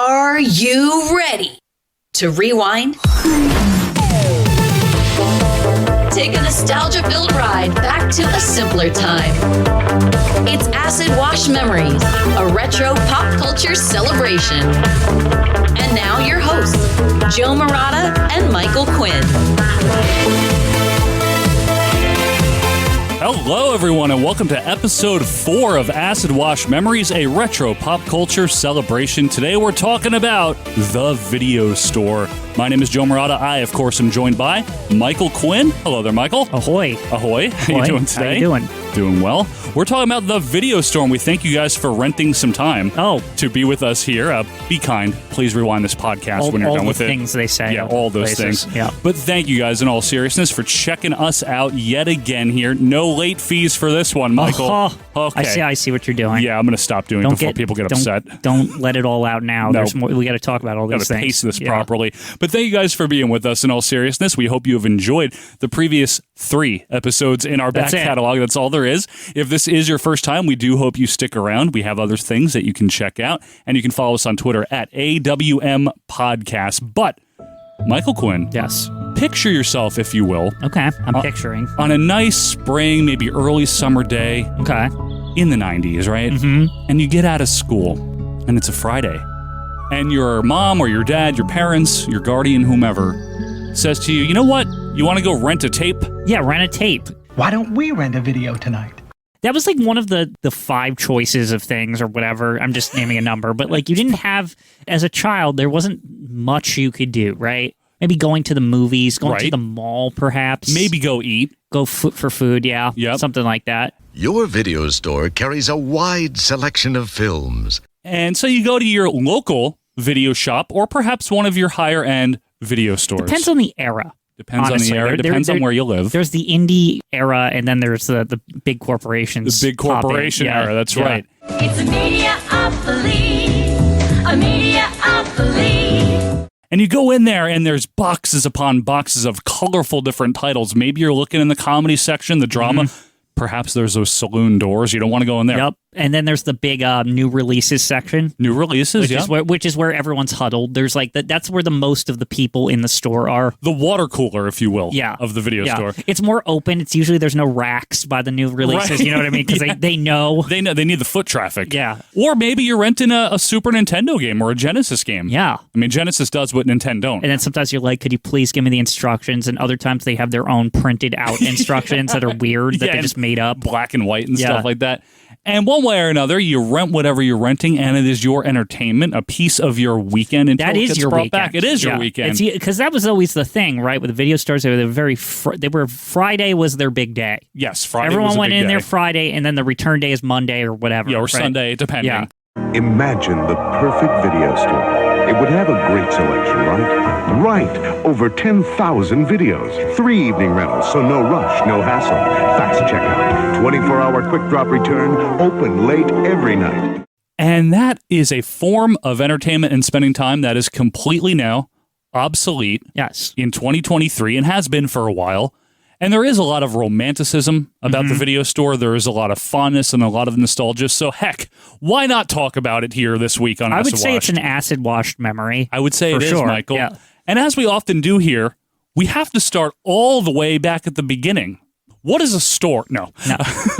Are you ready to rewind? Take a nostalgia-filled ride back to a simpler time. It's Acid Wash Memories, a retro pop culture celebration. And now your hosts, Joe Murata and Michael Quinn. Hello, everyone, and welcome to episode 4 of Acid Wash Memories, a retro pop culture celebration. Today, we're talking about the video store. My name is Joe Murata. I, of course, am joined by Michael Quinn. Hello there, Michael. Ahoy. Ahoy. How you doing today? How you doing? Doing well. We're talking about the video store, and we thank you guys for renting some time to be with us here. Be kind. Please rewind this podcast when you're done with it. All the things they say. Yeah, all those places. things. Yeah. But thank you guys, in all seriousness, for checking us out yet again here. No late fees for this one, Michael. Okay. I see what you're doing. Yeah, I'm going to stop doing it before people get upset. Don't let it all out now. No. There's more, we got to talk about all these things. Got to pace this properly. But thank you guys for being with us in all seriousness. We hope you have enjoyed the previous 3 episodes in our back catalog. That's all there is. If this is your first time, we do hope you stick around. We have other things that you can check out, and you can follow us on Twitter at AWM Podcast. But, Michael Quinn. Yes. Picture yourself, if you will. Okay, I'm picturing. On a nice spring, maybe early summer day. Okay. In the 90s, right? Mm-hmm. And you get out of school, and it's a Friday. And your mom or your dad, your parents, your guardian, whomever, says to you, you know what? You want to go rent a tape? Yeah, rent a tape. Why don't we rent a video tonight? That was like one of the 5 choices of things or whatever. I'm just naming a number. But like you didn't have, as a child, there wasn't much you could do, right? Maybe going to the movies, going to the mall, perhaps. Maybe go eat. Go for food, yeah. Yep. Something like that. Your video store carries a wide selection of films. And so you go to your local video shop or perhaps one of your higher-end video stores. Depends on the era. Depends honestly. on the era. Depends on where you live. There's the indie era, and then there's the big corporations. The big corporation era, that's right. It's a media-opoly, a media-opoly. And you go in there, and there's boxes upon boxes of colorful different titles. Maybe you're looking in the comedy section, the drama. Mm-hmm. Perhaps there's those saloon doors. You don't want to go in there. Yep. And then there's the big new releases section. New releases, which is where everyone's huddled. There's like that's where the most of the people in the store are. The water cooler, if you will, of the video store. It's more open. It's usually there's no racks by the new releases. Right. You know what I mean? Because they know. They need the foot traffic. Yeah. Or maybe you're renting a Super Nintendo game or a Genesis game. Yeah. I mean, Genesis does what Nintendo don't. And then sometimes you're like, could you please give me the instructions? And other times they have their own printed out instructions that are weird that they just made up. Black and white and stuff like that. And one way or another, you rent whatever you're renting, and it is your entertainment, a piece of your weekend until that it is gets your brought weekend. back. It is your weekend. Because that was always the thing, right? With the video stores, Friday was their big day. Yes, Friday Everyone was a went big in day. there Friday, and then the return day is Monday or whatever. Yeah, or Sunday, depending. Yeah. Imagine the perfect video store. It would have a great selection, right? Right. Over 10,000 videos. 3 evening rentals, so no rush, no hassle. Fast checkout. 24-hour quick drop return. Open late every night. And that is a form of entertainment and spending time that is completely now obsolete. Yes. In 2023 and has been for a while. And there is a lot of romanticism about the video store. There is a lot of fondness and a lot of nostalgia. So, heck, why not talk about it here this week on Acid Wash? I would say it's an acid-washed memory. I would say it is, sure. Michael. Yeah. And as we often do here, we have to start all the way back at the beginning. What is a store? No.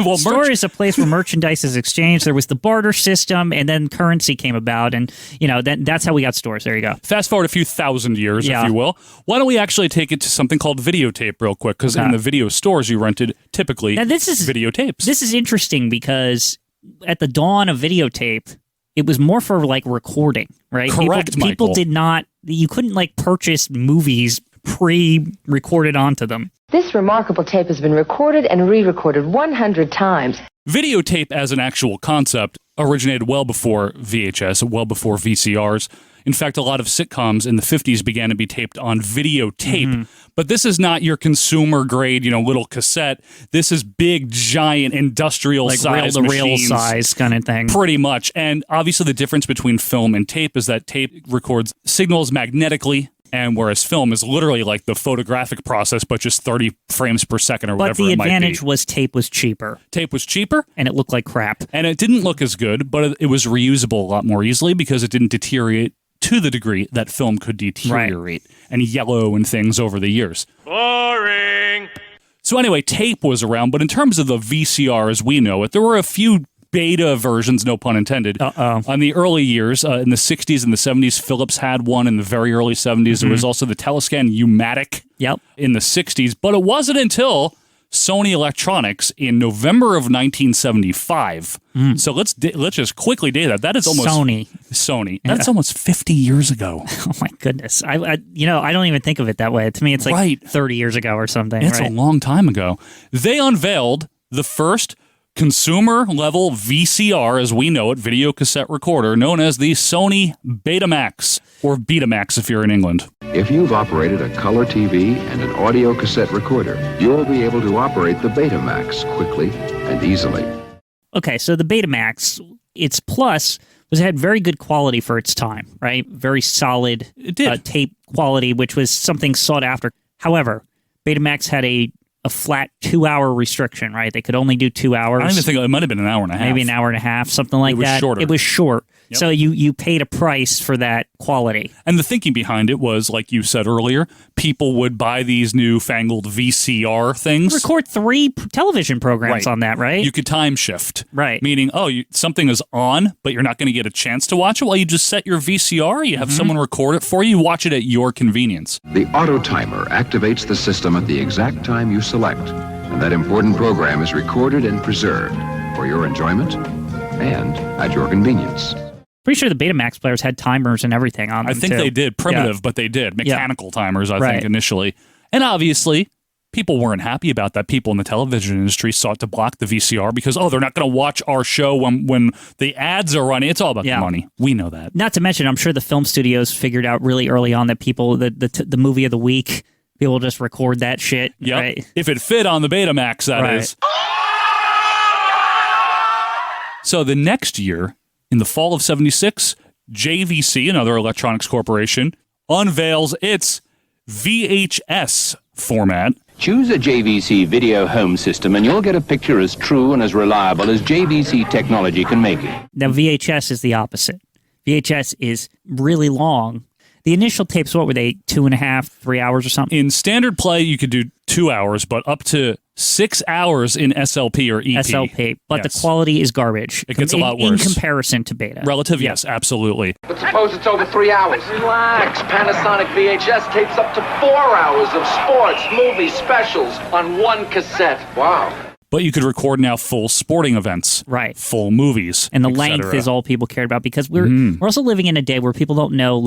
Well, store is a place where merchandise is exchanged. There was the barter system, and then currency came about, and that's how we got stores. There you go. Fast forward a few thousand years, if you will. Why don't we actually take it to something called videotape real quick? Because in the video stores, you rented typically videotapes. This is interesting because at the dawn of videotape, it was more for like recording, right? Correct, people did not. You couldn't like purchase movies pre-recorded onto them. This remarkable tape has been recorded and re-recorded 100 times. Videotape as an actual concept originated well before VHS, well before VCRs. In fact, a lot of sitcoms in the 50s began to be taped on videotape. But this is not your consumer grade, little cassette. This is big, giant, industrial size machines. Real size kind of thing. Pretty much. And obviously the difference between film and tape is that tape records signals magnetically, and whereas film is literally like the photographic process, but just 30 frames per second or whatever it might be. But the advantage was tape was cheaper. Tape was cheaper. And it looked like crap. And it didn't look as good, but it was reusable a lot more easily because it didn't deteriorate to the degree that film could deteriorate and yellow and things over the years. Boring! So anyway, tape was around, but in terms of the VCR as we know it, there were a few beta versions, no pun intended, on the early years. In the 60s and the 70s, Philips had one. In the very early 70s, there was also the Telescan U-matic in the 60s. But it wasn't until Sony Electronics in November of 1975. So let's just quickly date that. That is almost Sony. That's almost 50 years ago. Oh my goodness! I don't even think of it that way. To me, it's like 30 years ago or something. It's a long time ago. They unveiled the first consumer-level VCR, as we know it, video cassette recorder, known as the Sony Betamax, or Betamax if you're in England. If you've operated a color TV and an audio cassette recorder, you'll be able to operate the Betamax quickly and easily. Okay, so the Betamax, its plus was it had very good quality for its time, right? Very solid tape quality, which was something sought after. However, Betamax had a flat 2-hour restriction, right? They could only do 2 hours. I don't even think it might have been an hour and a half. Maybe an hour and a half, something like that. It was short. Yep. So you paid a price for that quality. And the thinking behind it was, like you said earlier, people would buy these newfangled VCR things. Record 3 television programs on that, right? You could time shift. Right. Meaning, something is on, but you're not going to get a chance to watch it. Well, you just set your VCR, you have someone record it for you, watch it at your convenience. The auto timer activates the system at the exact time you select, and that important program is recorded and preserved for your enjoyment and at your convenience. Pretty sure the Betamax players had timers and everything on them, I think they did. Primitive, but they did. Mechanical timers, I think, initially. And obviously, people weren't happy about that. People in the television industry sought to block the VCR because, they're not going to watch our show when the ads are running. It's all about the money. We know that. Not to mention, I'm sure the film studios figured out really early on that people, the movie of the week, people just record that shit. Yep. Right? If it fit on the Betamax, that is. So the next year, in the fall of 76, JVC, another electronics corporation, unveils its VHS format. Choose a JVC video home system and you'll get a picture as true and as reliable as JVC technology can make it. Now, VHS is the opposite. VHS is really long. The initial tapes, what were they, 2.5, 3 hours or something? In standard play, you could do 2 hours, but up to 6 hours in SLP or EP. SLP, but the quality is garbage. It gets a lot worse. In comparison to beta. Relative, yes, absolutely. But suppose it's over 3 hours. Relax. Panasonic VHS tapes up to 4 hours of sports, movie specials on one cassette. Wow. But you could record now full sporting events. Right. Full movies. And the length is all people cared about because we're also living in a day where people don't know,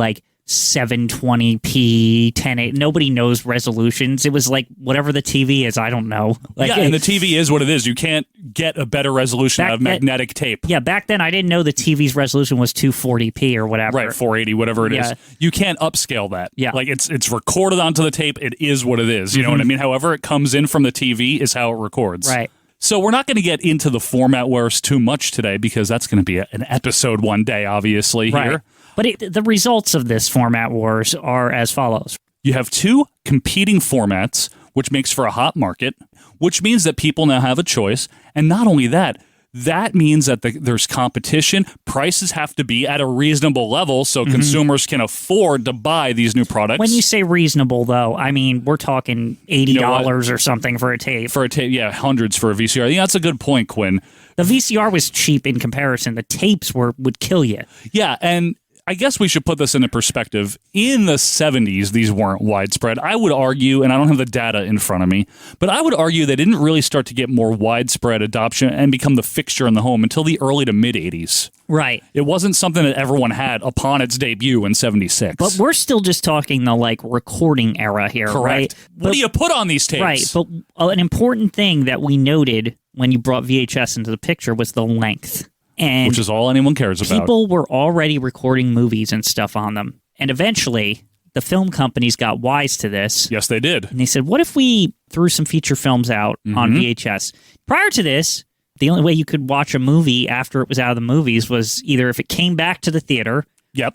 720p, 1080. Nobody knows resolutions. It was like whatever the TV is, I don't know. And the TV is what it is. You can't get a better resolution out of magnetic tape. Yeah, back then I didn't know the TV's resolution was 240p or whatever. Right, 480, whatever it is. You can't upscale that. Yeah. It's recorded onto the tape. It is what it is. You know what I mean? However it comes in from the TV is how it records. Right. So we're not going to get into the format wars too much today because that's going to be an episode one day, obviously, here. But the results of this format wars are as follows. You have 2 competing formats, which makes for a hot market, which means that people now have a choice. And not only that, that means that there's competition. Prices have to be at a reasonable level so consumers can afford to buy these new products. When you say reasonable, though, I mean, we're talking $80 or something for a tape. For a tape, yeah, hundreds for a VCR. Yeah, that's a good point, Quinn. The VCR was cheap in comparison. The tapes would kill you. Yeah, and I guess we should put this into perspective. In the 70s, these weren't widespread. I would argue, and I don't have the data in front of me, but I would argue they didn't really start to get more widespread adoption and become the fixture in the home until the early to mid-80s. Right. It wasn't something that everyone had upon its debut in 76. But we're still just talking the recording era here, correct. Right? What do you put on these tapes? Right, but an important thing that we noted when you brought VHS into the picture was the length. Which is all anyone cares about. People were already recording movies and stuff on them. And eventually, the film companies got wise to this. Yes, they did. And they said, what if we threw some feature films out on VHS? Prior to this, the only way you could watch a movie after it was out of the movies was either if it came back to the theater,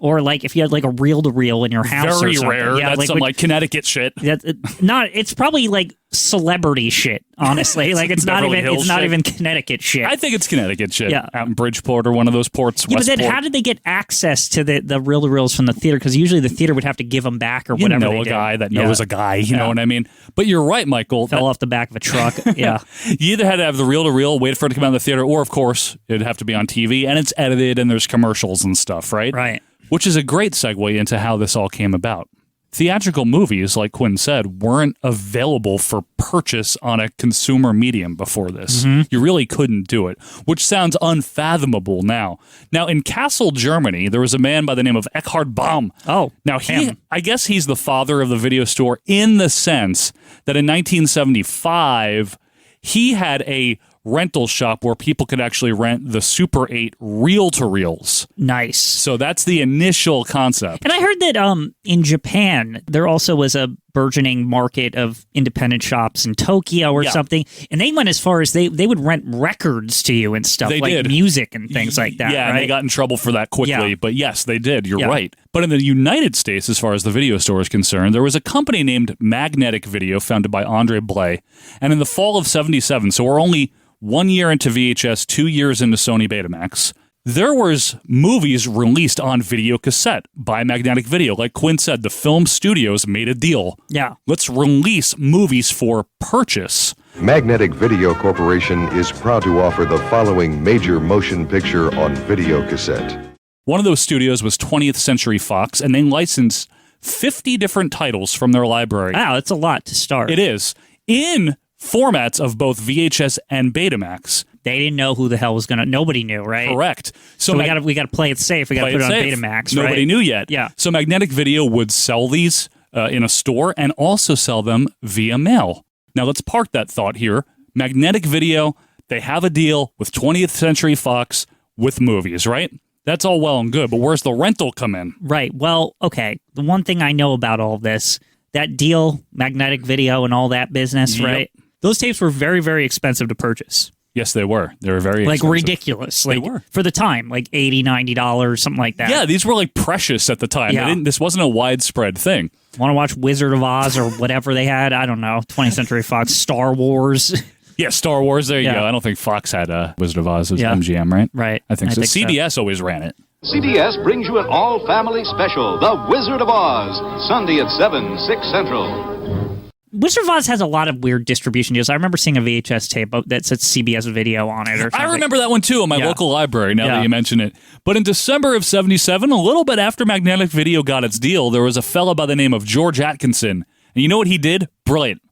or if you had a reel-to-reel in your house Very or something. rare. Yeah, that's some Connecticut shit. It's probably celebrity shit, honestly. Like it's not even Connecticut shit. I think it's Connecticut shit. Yeah. Out in Bridgeport or one of those ports. Yeah, but then Westport. how did they get access to the reel-to-reels from the theater? Because usually the theater would have to give them back or whatever. You know a guy that knows a guy. You know what I mean? But you're right, Michael. Fell off the back of a truck. Yeah. You either had to have the reel-to-reel, wait for it to come out in the theater, or, of course, it'd have to be on TV, and it's edited, and there's commercials and stuff, right? Right. Which is a great segue into how this all came about. Theatrical movies, like Quinn said, weren't available for purchase on a consumer medium before this. You really couldn't do it, which sounds unfathomable now. Now, in Kassel, Germany, there was a man by the name of Eckhard Baum. Oh, now I guess he's the father of the video store in the sense that in 1975, he had a rental shop where people could actually rent the Super 8 reel-to-reels. Nice. So that's the initial concept. And I heard that in Japan, there also was a burgeoning market of independent shops in Tokyo or something. And they went as far as they would rent records to you and stuff, They like did. music and things like that. Yeah, right? and they got in trouble for that quickly. Yeah. But yes, they did. You're Yeah. right. But in the United States, as far as the video store is concerned, there was a company named Magnetic Video founded by Andre Blay. And in the fall of 77, so we're only 1 year into VHS, 2 years into Sony Betamax, there was movies released on video cassette by Magnetic Video. Like Quinn said, the film studios made a deal. Yeah. Let's release movies for purchase. Magnetic Video Corporation is proud to offer the following major motion picture on video cassette. One of those studios was 20th Century Fox, and they licensed 50 different titles from their library. Wow, that's a lot to start. It is. In formats of both VHS and Betamax. They didn't know who the hell was nobody knew, right? Correct. So we got to play it safe. We got to put it on Betamax, right? Nobody knew yet. Yeah. So Magnetic Video would sell these in a store and also sell them via mail. Now let's park that thought here. Magnetic Video, they have a deal with 20th Century Fox with movies, right? That's all well and good, but where's the rental come in? Right. Well, okay. The one thing I know about all of this, that deal, Magnetic Video and all that business, right? Those tapes were very, very expensive to purchase. Yes, they were. They were very expensive. Like ridiculous. Like, they were. For the time, like $80, $90, something like that. Yeah, these were like precious at the time. Yeah. This wasn't a widespread thing. Want to watch Wizard of Oz or whatever they had? I don't know. 20th Century Fox, Star Wars. Yeah, Star Wars. There you go. I don't think Fox had Wizard of Oz as MGM, right? Right. I think so. CBS always ran it. CBS brings you an all-family special, The Wizard of Oz, Sunday at 7, 6 Central. Wizard of Oz has a lot of weird distribution deals. I remember seeing a VHS tape that said CBS Video on it or something. I remember that one too in my local library, now that you mention it. But in December of 77, a little bit after Magnetic Video got its deal, there was a fella by the name of George Atkinson. And you know what he did? Brilliant.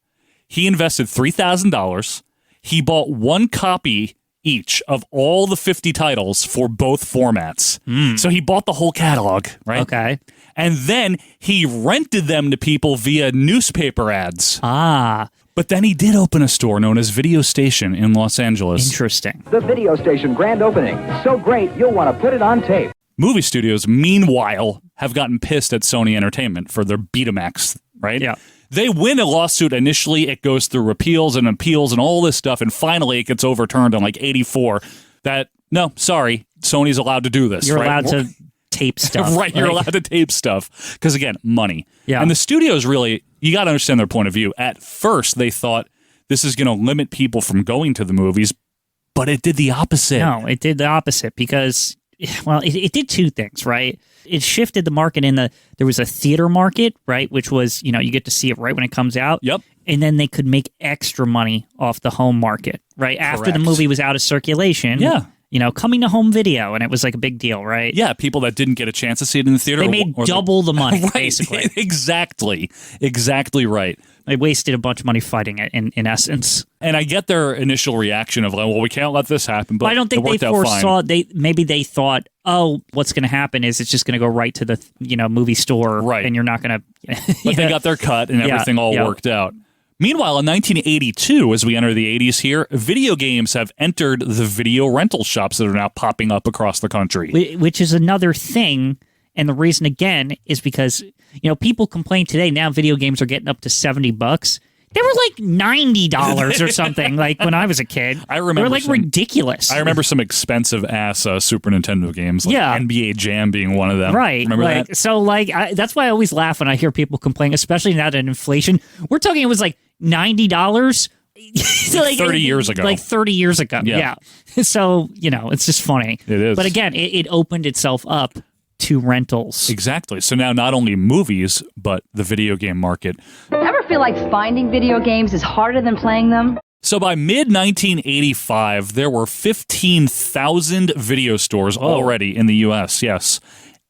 He invested $3,000. He bought one copy each of all the 50 titles for both formats. So he bought the whole catalog, right? Okay. And then he rented them to people via newspaper ads. Ah. But then he did open a store known as Video Station in Los Angeles. Interesting. The Video Station grand opening. So great, you'll want to put it on tape. Movie studios, meanwhile, have gotten pissed at Sony Entertainment for their Betamax, right? Yeah. They win a lawsuit initially. It goes through appeals and all this stuff. And finally, it gets overturned on like 84. No, sorry, Sony's allowed to do this. You're right? allowed to tape stuff. Right, you're allowed to tape stuff. Because again, money. Yeah. And the studios really, you got to understand their point of view. At first, they thought this is going to limit people from going to the movies, but it did the opposite. No, it did the opposite because, well, it did two things, right? It shifted the market there was a theater market, right? Which was, you get to see it right when it comes out. Yep. And then they could make extra money off the home market, right? After the movie was out of circulation. Yeah. Coming to home video, and it was like a big deal, right? Yeah, people that didn't get a chance to see it in the theater. They made double the money, right, basically. Exactly right. They wasted a bunch of money fighting it, in essence. And I get their initial reaction of, like, well, we can't let this happen, but I don't think it worked they out foresaw, fine. maybe they thought, oh, what's going to happen is it's just going to go right to the, movie store, right? And you're not going to... But they got their cut, and everything all worked out. Meanwhile, in 1982, as we enter the 80s here, video games have entered the video rental shops that are now popping up across the country. Which is another thing, and the reason, again, is because, people complain today, now video games are getting up to $70. They were like $90 or something. Like when I was a kid, I remember they were like ridiculous. I remember some expensive ass Super Nintendo games, like NBA Jam being one of them. Right. Remember that? So like that's why I always laugh when I hear people complain, especially now that inflation. We're talking it was like $90. Like 30 years ago. Like 30 years ago. Yeah. So, it's just funny. It is. But again, it opened itself up to rentals. Exactly. So now not only movies, but the video game market. Ever feel like finding video games is harder than playing them? So by mid-1985, there were 15,000 video stores already in the U.S., yes.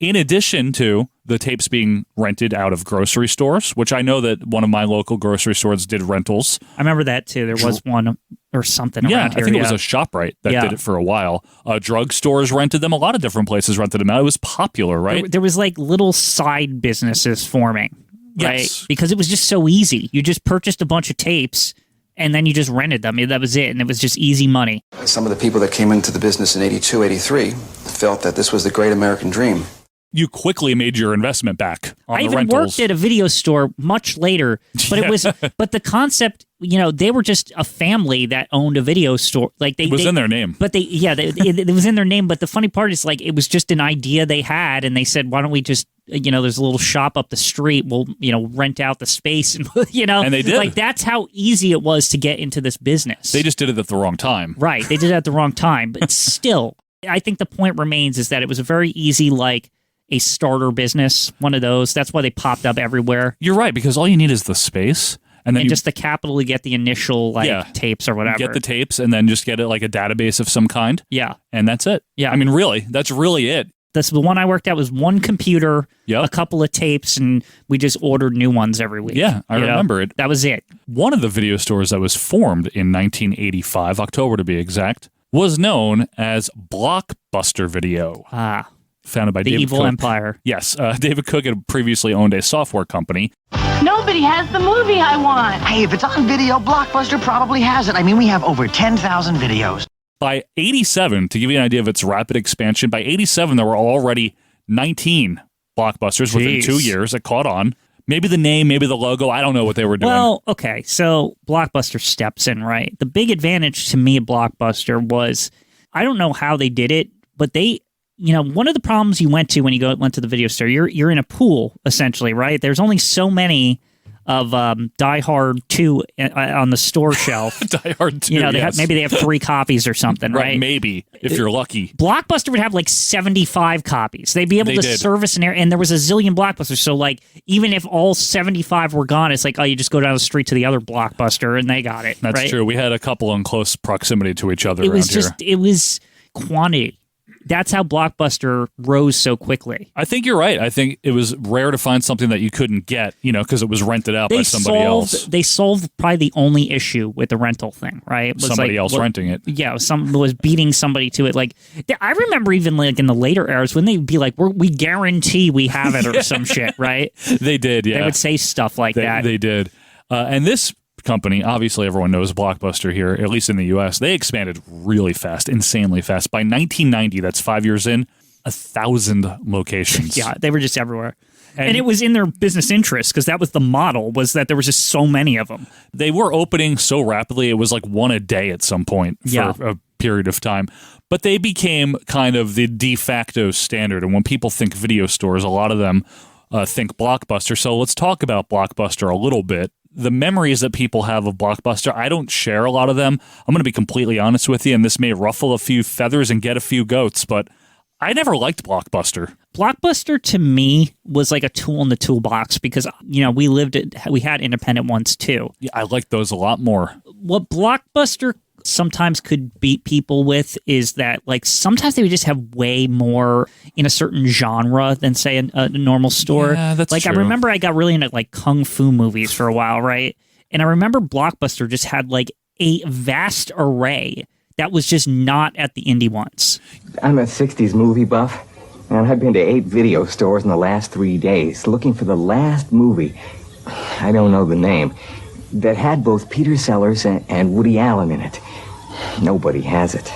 In addition to the tapes being rented out of grocery stores, which I know that one of my local grocery stores did rentals. I remember that too. There was one or something around here. I think it was a ShopRite that did it for a while. Drug stores rented them. A lot of different places rented them out. It was popular, right? There was like little side businesses forming, right? Yes. Because it was just so easy. You just purchased a bunch of tapes and then you just rented them. That was it. And it was just easy money. Some of the people that came into the business in 82, 83 felt that this was the great American dream. You quickly made your investment back on the rentals. I even worked at a video store much later, but but the concept, they were just a family that owned a video store. Like it was in their name. But it was in their name. But the funny part is like, it was just an idea they had. And they said, why don't we just, there's a little shop up the street. We'll, rent out the space and, And they did. Like that's how easy it was to get into this business. They just did it at the wrong time. Right. They did it at the wrong time. But still, I think the point remains is that it was a very easy, like, a starter business, one of those. That's why they popped up everywhere. You're right, because all you need is the space. And then just the capital to get the initial tapes or whatever. Get the tapes and then just get it like a database of some kind. Yeah. And that's it. Yeah. I mean, really, that's really it. That's the one I worked at was one computer, a couple of tapes, and we just ordered new ones every week. Yeah, I remember it. That was it. One of the video stores that was formed in 1985, October to be exact, was known as Blockbuster Video. Founded by David Evil Cook. Empire. Yes. David Cook had previously owned a software company. Nobody has the movie I want. Hey, if it's on video, Blockbuster probably has it. I mean, we have over 10,000 videos. By 87, to give you an idea of its rapid expansion, by 87, there were already 19 Blockbusters within 2 years that caught on. Maybe the name, maybe the logo. I don't know what they were doing. Well, okay. So Blockbuster steps in, right? The big advantage to me at Blockbuster was, I don't know how they did it, but they... one of the problems you went to when you went to the video store, you're in a pool, essentially, right? There's only so many of Die Hard 2 on the store shelf. Die Hard 2, maybe they have 3 copies or something, right? Maybe, if you're lucky. Blockbuster would have like 75 copies. They'd be able to service an area, and there was a zillion Blockbusters. So, like, even if all 75 were gone, it's like, oh, you just go down the street to the other Blockbuster, and they got it. That's true. We had a couple in close proximity to each other around here. It was quantity. That's how Blockbuster rose so quickly. I think you're right. I think it was rare to find something that you couldn't get, because it was rented out by somebody else. They solved probably the only issue with the rental thing, right? It was somebody else renting it. Yeah, was beating somebody to it. Like, I remember even like in the later eras when they'd be like, we guarantee we have it or some shit, right? They did, yeah. They would say stuff like that. They did. And this company, obviously everyone knows Blockbuster here, at least in the US, they expanded really fast, insanely fast. By 1990, that's 5 years in, 1,000 locations. Yeah, they were just everywhere. And it was in their business interest because that was the model, was that there was just so many of them. They were opening so rapidly, it was like one a day at some point for a period of time. But they became kind of the de facto standard. And when people think video stores, a lot of them think Blockbuster. So let's talk about Blockbuster a little bit. The memories that people have of Blockbuster, I don't share a lot of them. I'm going to be completely honest with you, and this may ruffle a few feathers and get a few goats, but I never liked Blockbuster. Blockbuster to me was like a tool in the toolbox because, we had independent ones too. Yeah, I liked those a lot more. What Blockbuster sometimes could beat people with is that, like, sometimes they would just have way more in a certain genre than, say, a normal store. Yeah, that's true. I remember I got really into, like, kung fu movies for a while, right? And I remember Blockbuster just had, like, a vast array that was just not at the indie ones. I'm a 60s movie buff, and I've been to 8 video stores in the last 3 days looking for the last movie, I don't know the name, that had both Peter Sellers and Woody Allen in it. Nobody has it.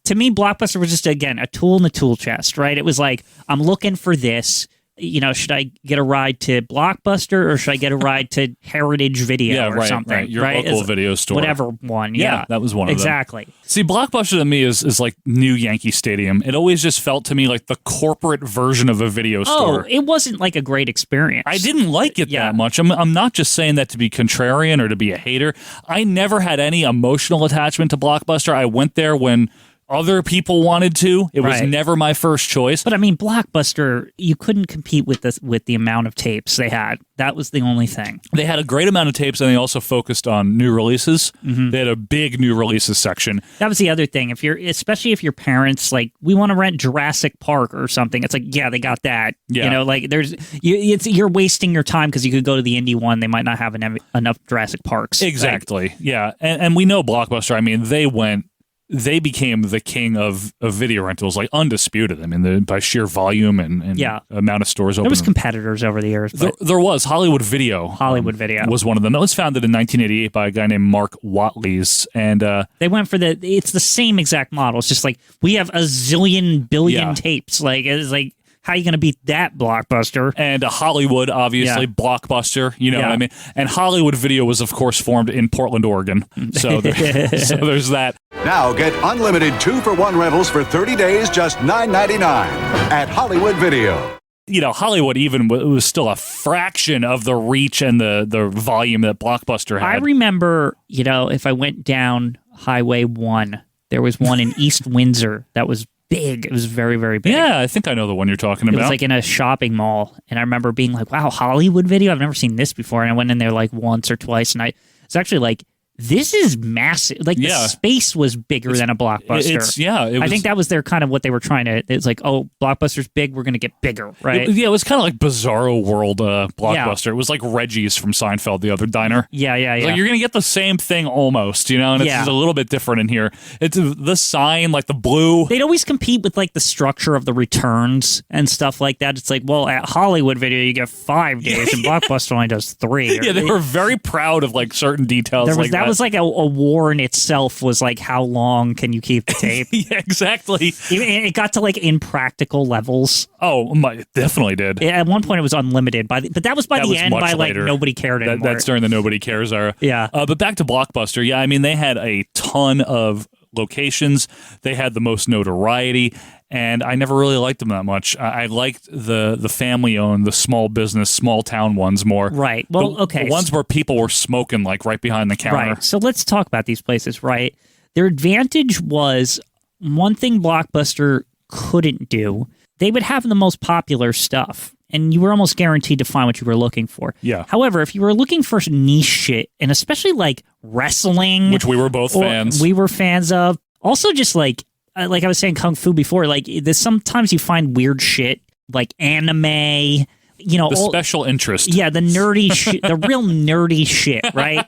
To me, Blockbuster was just, again, a tool in the tool chest, right? It was like, I'm looking for this. should I get a ride to Blockbuster or should I get a ride to Heritage Video or something? Right. Your local video store. Whatever one. Yeah, that was one of them. Exactly. See, Blockbuster to me is like new Yankee Stadium. It always just felt to me like the corporate version of a video store. Oh, it wasn't like a great experience. I didn't like it that much. I'm not just saying that to be contrarian or to be a hater. I never had any emotional attachment to Blockbuster. I went there when other people wanted to. It was never my first choice. But I mean, Blockbuster, you couldn't compete with the amount of tapes they had. That was the only thing. They had a great amount of tapes, and they also focused on new releases. Mm-hmm. They had a big new releases section. That was the other thing. Especially if your parents like, we want to rent Jurassic Park or something. It's like, yeah, they got that. Yeah. You're wasting your time because you could go to the indie one. They might not have enough Jurassic Parks. Exactly. Right? Yeah, and we know Blockbuster. I mean, they became the king of video rentals, like undisputed. I mean, by sheer volume and amount of stores open. There was competitors over the years. There was Hollywood Video. Hollywood Video was one of them. That was founded in 1988 by a guy named Mark Watleys, and they went for it's the same exact model. It's just like we have a zillion billion tapes. Like it's like, how are you going to beat that, Blockbuster? And Hollywood, obviously, Blockbuster, you know what I mean? And Hollywood Video was, of course, formed in Portland, Oregon. So there's that. Now get unlimited 2-for-1 rentals for 30 days, just $9.99 at Hollywood Video. Hollywood even was still a fraction of the reach and the volume that Blockbuster had. I remember, if I went down Highway 1, there was one in East Windsor that was big. It was very, very big. Yeah, I think I know the one you're talking about. It was like in a shopping mall. And I remember being like, wow, Hollywood Video? I've never seen this before. And I went in there like once or twice. And it's actually like, this is massive. Like the space was bigger than a Blockbuster. I think that was their kind of what they were trying to. It's like, oh, Blockbuster's big. We're going to get bigger, right? It was kind of like Bizarro World Blockbuster. It was like Reggie's from Seinfeld, the other diner. Yeah. Like you're going to get the same thing almost, and it's just a little bit different in here. It's the sign, like the blue. They'd always compete with like the structure of the returns and stuff like that. It's like, well, at Hollywood Video, you get 5 days, and Blockbuster only does 3. Yeah, they were very proud of like certain details. That was like a war in itself. Was like, how long can you keep the tape? Yeah, exactly. It got to like impractical levels. Oh, definitely did. At one point, it was unlimited, but that was by the end. By like nobody cared anymore. That's during the nobody cares era. Yeah. But back to Blockbuster. Yeah, I mean, they had a ton of locations. They had the most notoriety. And I never really liked them that much. I liked the family-owned, the small business, small-town ones more. Right. Well, okay. The ones where people were smoking, like, right behind the counter. Right. So let's talk about these places, right? Their advantage was one thing Blockbuster couldn't do. They would have the most popular stuff, and you were almost guaranteed to find what you were looking for. Yeah. However, if you were looking for niche shit, and especially, like, wrestling... Which we were both fans. We were fans of. Also just, like I was saying Kung Fu before, like there's sometimes you find weird shit like anime, the special interest. Yeah, the nerdy shit, the real nerdy shit, right?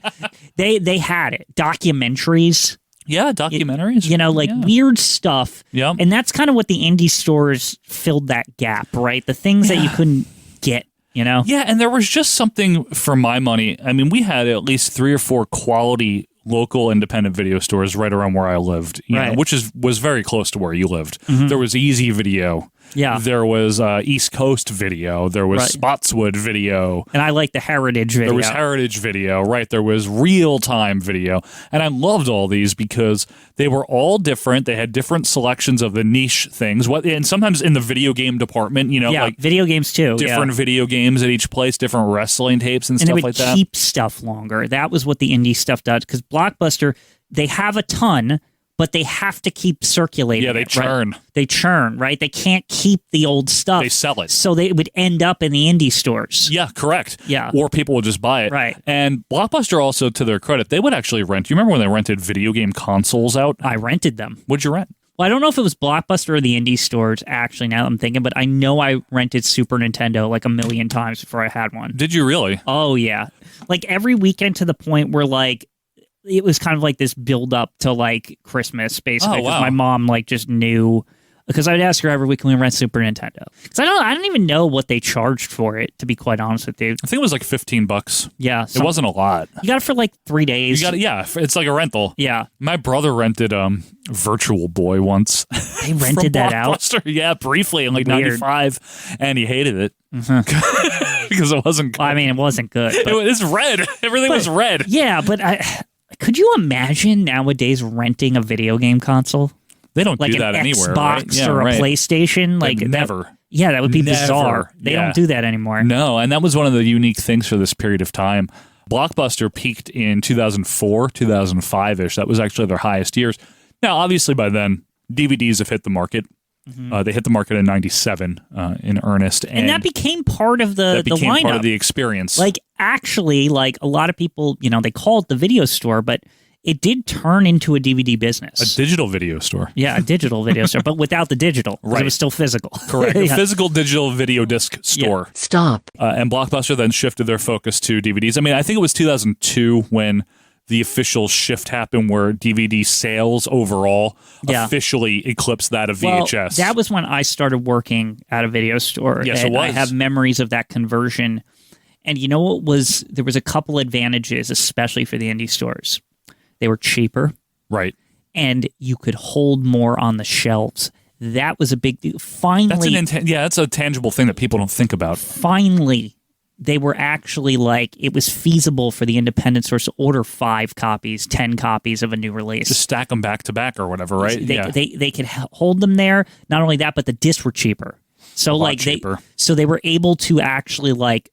They had it. Documentaries. Yeah, documentaries. Weird stuff. Yeah. And that's kind of what the indie stores filled that gap, right? The things that you couldn't get. Yeah, and there was just something for my money. I mean, we had at least 3 or 4 quality local independent video stores right around where I lived, which was very close to where you lived. Mm-hmm. There was Easy Video. Yeah. There was East Coast Video. There was Spotswood Video. And I like the Heritage Video. There was Heritage Video, right. There was Real Time Video. And I loved all these because they were all different. They had different selections of the niche things. And sometimes in the video game department, like video games too. Different video games at each place, different wrestling tapes and stuff like that. And they would keep stuff longer. That was what the indie stuff does. Because Blockbuster, they have a ton, but they have to keep circulating. Yeah, they churn. Right? They churn, right? They can't keep the old stuff. They sell it. So they would end up in the indie stores. Yeah, correct. Yeah. Or people would just buy it. Right. And Blockbuster also, to their credit, they would actually rent. You remember when they rented video game consoles out? I rented them. What'd you rent? Well, I don't know if it was Blockbuster or the indie stores, actually, now that I'm thinking, but I know I rented Super Nintendo like 1 million times before I had one. Did you really? Oh, yeah. Like every weekend to the point where like it was kind of like this build up to like Christmas, basically. Oh, wow. My mom like just knew Because I'd ask her every week, can we rent Super Nintendo? Because I don't even know what they charged for it, to be quite honest with you. I think it was like $15. Yeah. It wasn't a lot. You got it for like 3 days. It's like a rental. Yeah. My brother rented Virtual Boy once. They rented that out? Yeah, briefly in like Weird. 95, and he hated it. Because it wasn't good. Well, I mean, it wasn't good. It's red. Everything was red. Yeah, but could you imagine nowadays renting a video game console? They don't like do that an anywhere, Xbox right? or a PlayStation? Like never. That would be bizarre. They don't do that anymore. No, and that was one of the unique things for this period of time. Blockbuster peaked in 2004, 2005-ish. That was actually their highest years. Now, obviously, by then, DVDs have hit the market. They hit the market in 97 in earnest. And that became part of the lineup. Part of the experience. Like, actually, like a lot of people, they call it the video store, but it did turn into a DVD business. A digital video store. Yeah, a digital video store, but without the digital. Right. It was still physical. Correct. A physical digital video disc store. Yeah. Stop. And Blockbuster then shifted their focus to DVDs. I mean, I think it was 2002 when the official shift happened where DVD sales overall officially eclipsed that of VHS. Well, that was when I started working at a video store. Yes, and it was. I have memories of that conversion. And you know what was, there was a couple advantages, especially for the indie stores. They were cheaper. Right. And you could hold more on the shelves. That was a big deal. Finally. That's a tangible thing that people don't think about. Finally, they were actually like, it was feasible for the independent stores to order 5 copies, 10 copies of a new release. Just stack them back to back or whatever, right? They could hold them there. Not only that, but the discs were cheaper. So they were able to actually like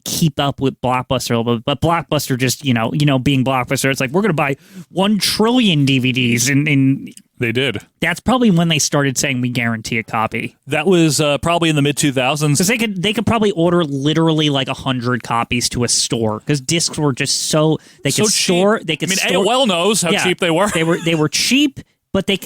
keep up with Blockbuster, but Blockbuster just, being Blockbuster, it's like, we're going to buy 1 trillion DVDs and they did. That's probably when they started saying we guarantee a copy. That was probably in the mid-2000s. Because they could probably order literally like 100 copies to a store because discs were just so they could store. They could. AOL knows how cheap they were. They were cheap, but they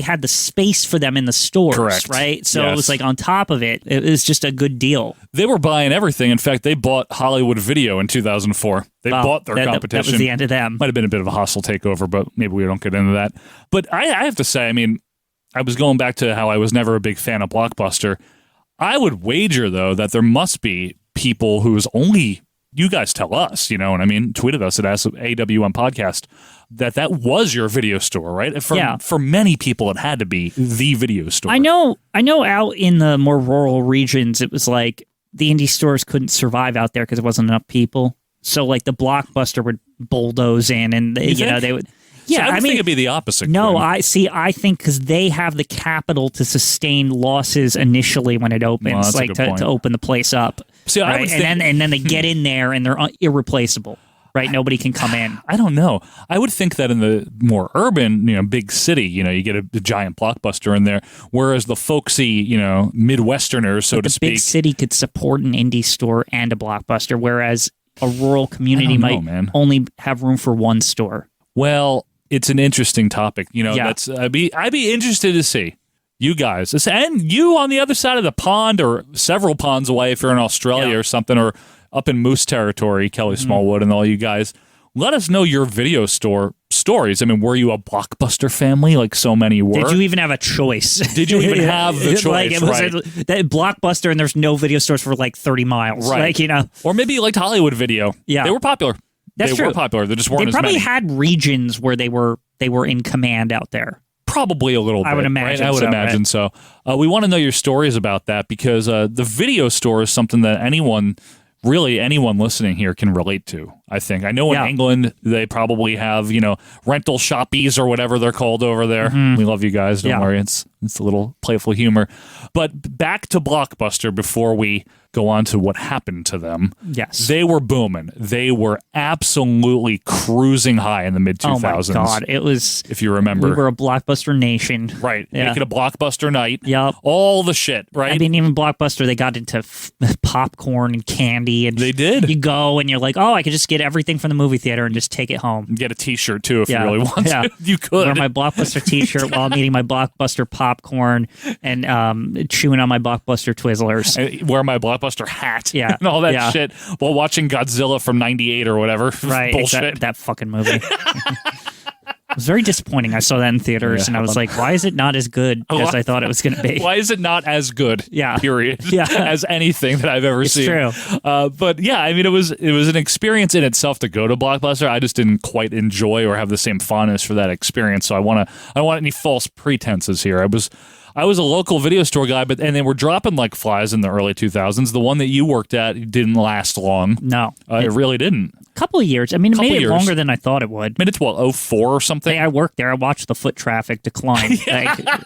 had the space for them in the stores. Correct. Right. So it was like on top of it, it was just a good deal. They were buying everything. In fact, they bought Hollywood Video in 2004. They bought their competition. That was the end of them. Might have been a bit of a hostile takeover, but maybe we don't get into that. But I have to say, I mean, I was going back to how I was never a big fan of Blockbuster. I would wager, though, that there must be people who's only, you guys tell us, you know what I mean? Tweet at us at AWM Podcast, that was your video store, right? For many people, it had to be the video store. I know out in the more rural regions, it was like the indie stores couldn't survive out there because there wasn't enough people. So like the Blockbuster would bulldoze in and they would. Yeah, I think it'd be the opposite. No, I think because they have the capital to sustain losses initially when it opens, to open the place up. See, right? and then they get in there and they're irreplaceable. Right, nobody can come in. I don't know. I would think that in the more urban, big city, you get a giant Blockbuster in there, whereas the folksy, Midwesterners, so to speak, the big city could support an indie store and a Blockbuster, whereas a rural community might only have room for one store. Well, it's an interesting topic. I'd be interested to see you guys, and you on the other side of the pond or several ponds away if you're in Australia or something, or up in Moose territory, Kelly Smallwood and all you guys. Let us know your video store stories. I mean, were you a Blockbuster family like so many were? Did you even have a choice? Did you even have the choice? Like it was that Blockbuster and there's no video stores for like 30 miles. Right. Or maybe you liked Hollywood Video. Yeah. They were popular. That's true. They were popular. There just weren't as many. They probably had regions where they were in command out there. Probably a little bit. I would imagine. Right? I would imagine so. We want to know your stories about that because the video store is something that anyone listening here can relate to, I think. I know in England, they probably have, rental shoppies or whatever they're called over there. Mm-hmm. We love you guys. Don't worry. It's a little playful humor. But back to Blockbuster before we go on to what happened to them. Yes. They were booming. They were absolutely cruising high in the mid-2000s. Oh, my God. It was... If you remember. We were a Blockbuster nation. Right. Yeah. Making a Blockbuster night. Yep. All the shit, right? I mean, even Blockbuster, they got into popcorn and candy. And they did. You go and you're like, oh, I could just get everything from the movie theater and just take it home. Get a T-shirt, too, if you really want to. You could. Wear my Blockbuster T-shirt while I'm eating my Blockbuster popcorn and chewing on my Blockbuster Twizzlers. Wear my Blockbuster hat and all that Yeah. shit while watching Godzilla from 98 or whatever. Right. Bullshit. That fucking movie. It was very disappointing. I saw that in theaters, and I was like, why is it not as good as I thought it was going to be? Why is it not as good, period, as anything that I've ever seen? It's true. But yeah, I mean, it was an experience in itself to go to Blockbuster. I just didn't quite enjoy or have the same fondness for that experience, so I don't want any false pretenses here. I was a local video store guy, and they were dropping like flies in the early 2000s. The one that you worked at didn't last long. No. It really didn't. A couple of years. I mean, it made it longer than I thought it would. I mean, it's 04 or something? Hey, I worked there. I watched the foot traffic decline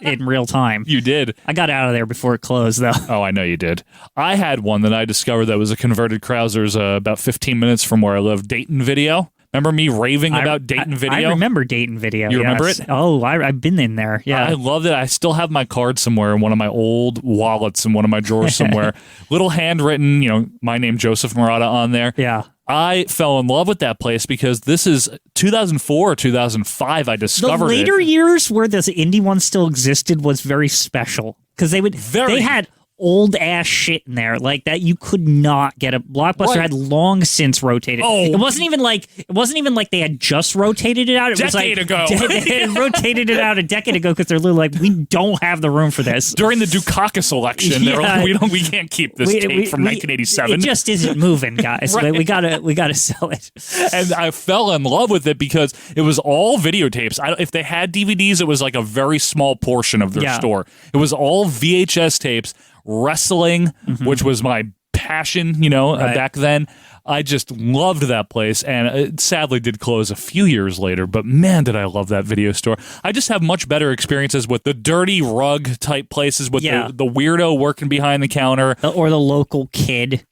in real time. You did? I got out of there before it closed, though. Oh, I know you did. I had one that I discovered that was a converted Krauser's about 15 minutes from where I live, Dayton Video. Remember me raving about Dayton Video? I remember Dayton Video. You remember it? Oh, I've been in there. Yeah. I loved it. I still have my card somewhere in one of my old wallets in one of my drawers somewhere. Little handwritten, my name, Joseph Murata, on there. Yeah. I fell in love with that place because this is 2004 or 2005 I discovered it. The later years where this indie one still existed was very special because they had old ass shit in there like that you could not get. A Blockbuster had long since rotated. Oh, it wasn't even like they had just rotated it out. It was like ago. They had rotated it out a decade ago because they're literally like, we don't have the room for this. During the Dukakis election, they were like, we can't keep this tape from 1987. It just isn't moving, guys. Right. We gotta sell it. And I fell in love with it because it was all videotapes. If they had DVDs, it was like a very small portion of their store. It was all VHS tapes. Wrestling, which was my passion, back then. I just loved that place, and it sadly did close a few years later, but man, did I love that video store. I just have much better experiences with the dirty rug type places with the weirdo working behind the counter. Or the local kid.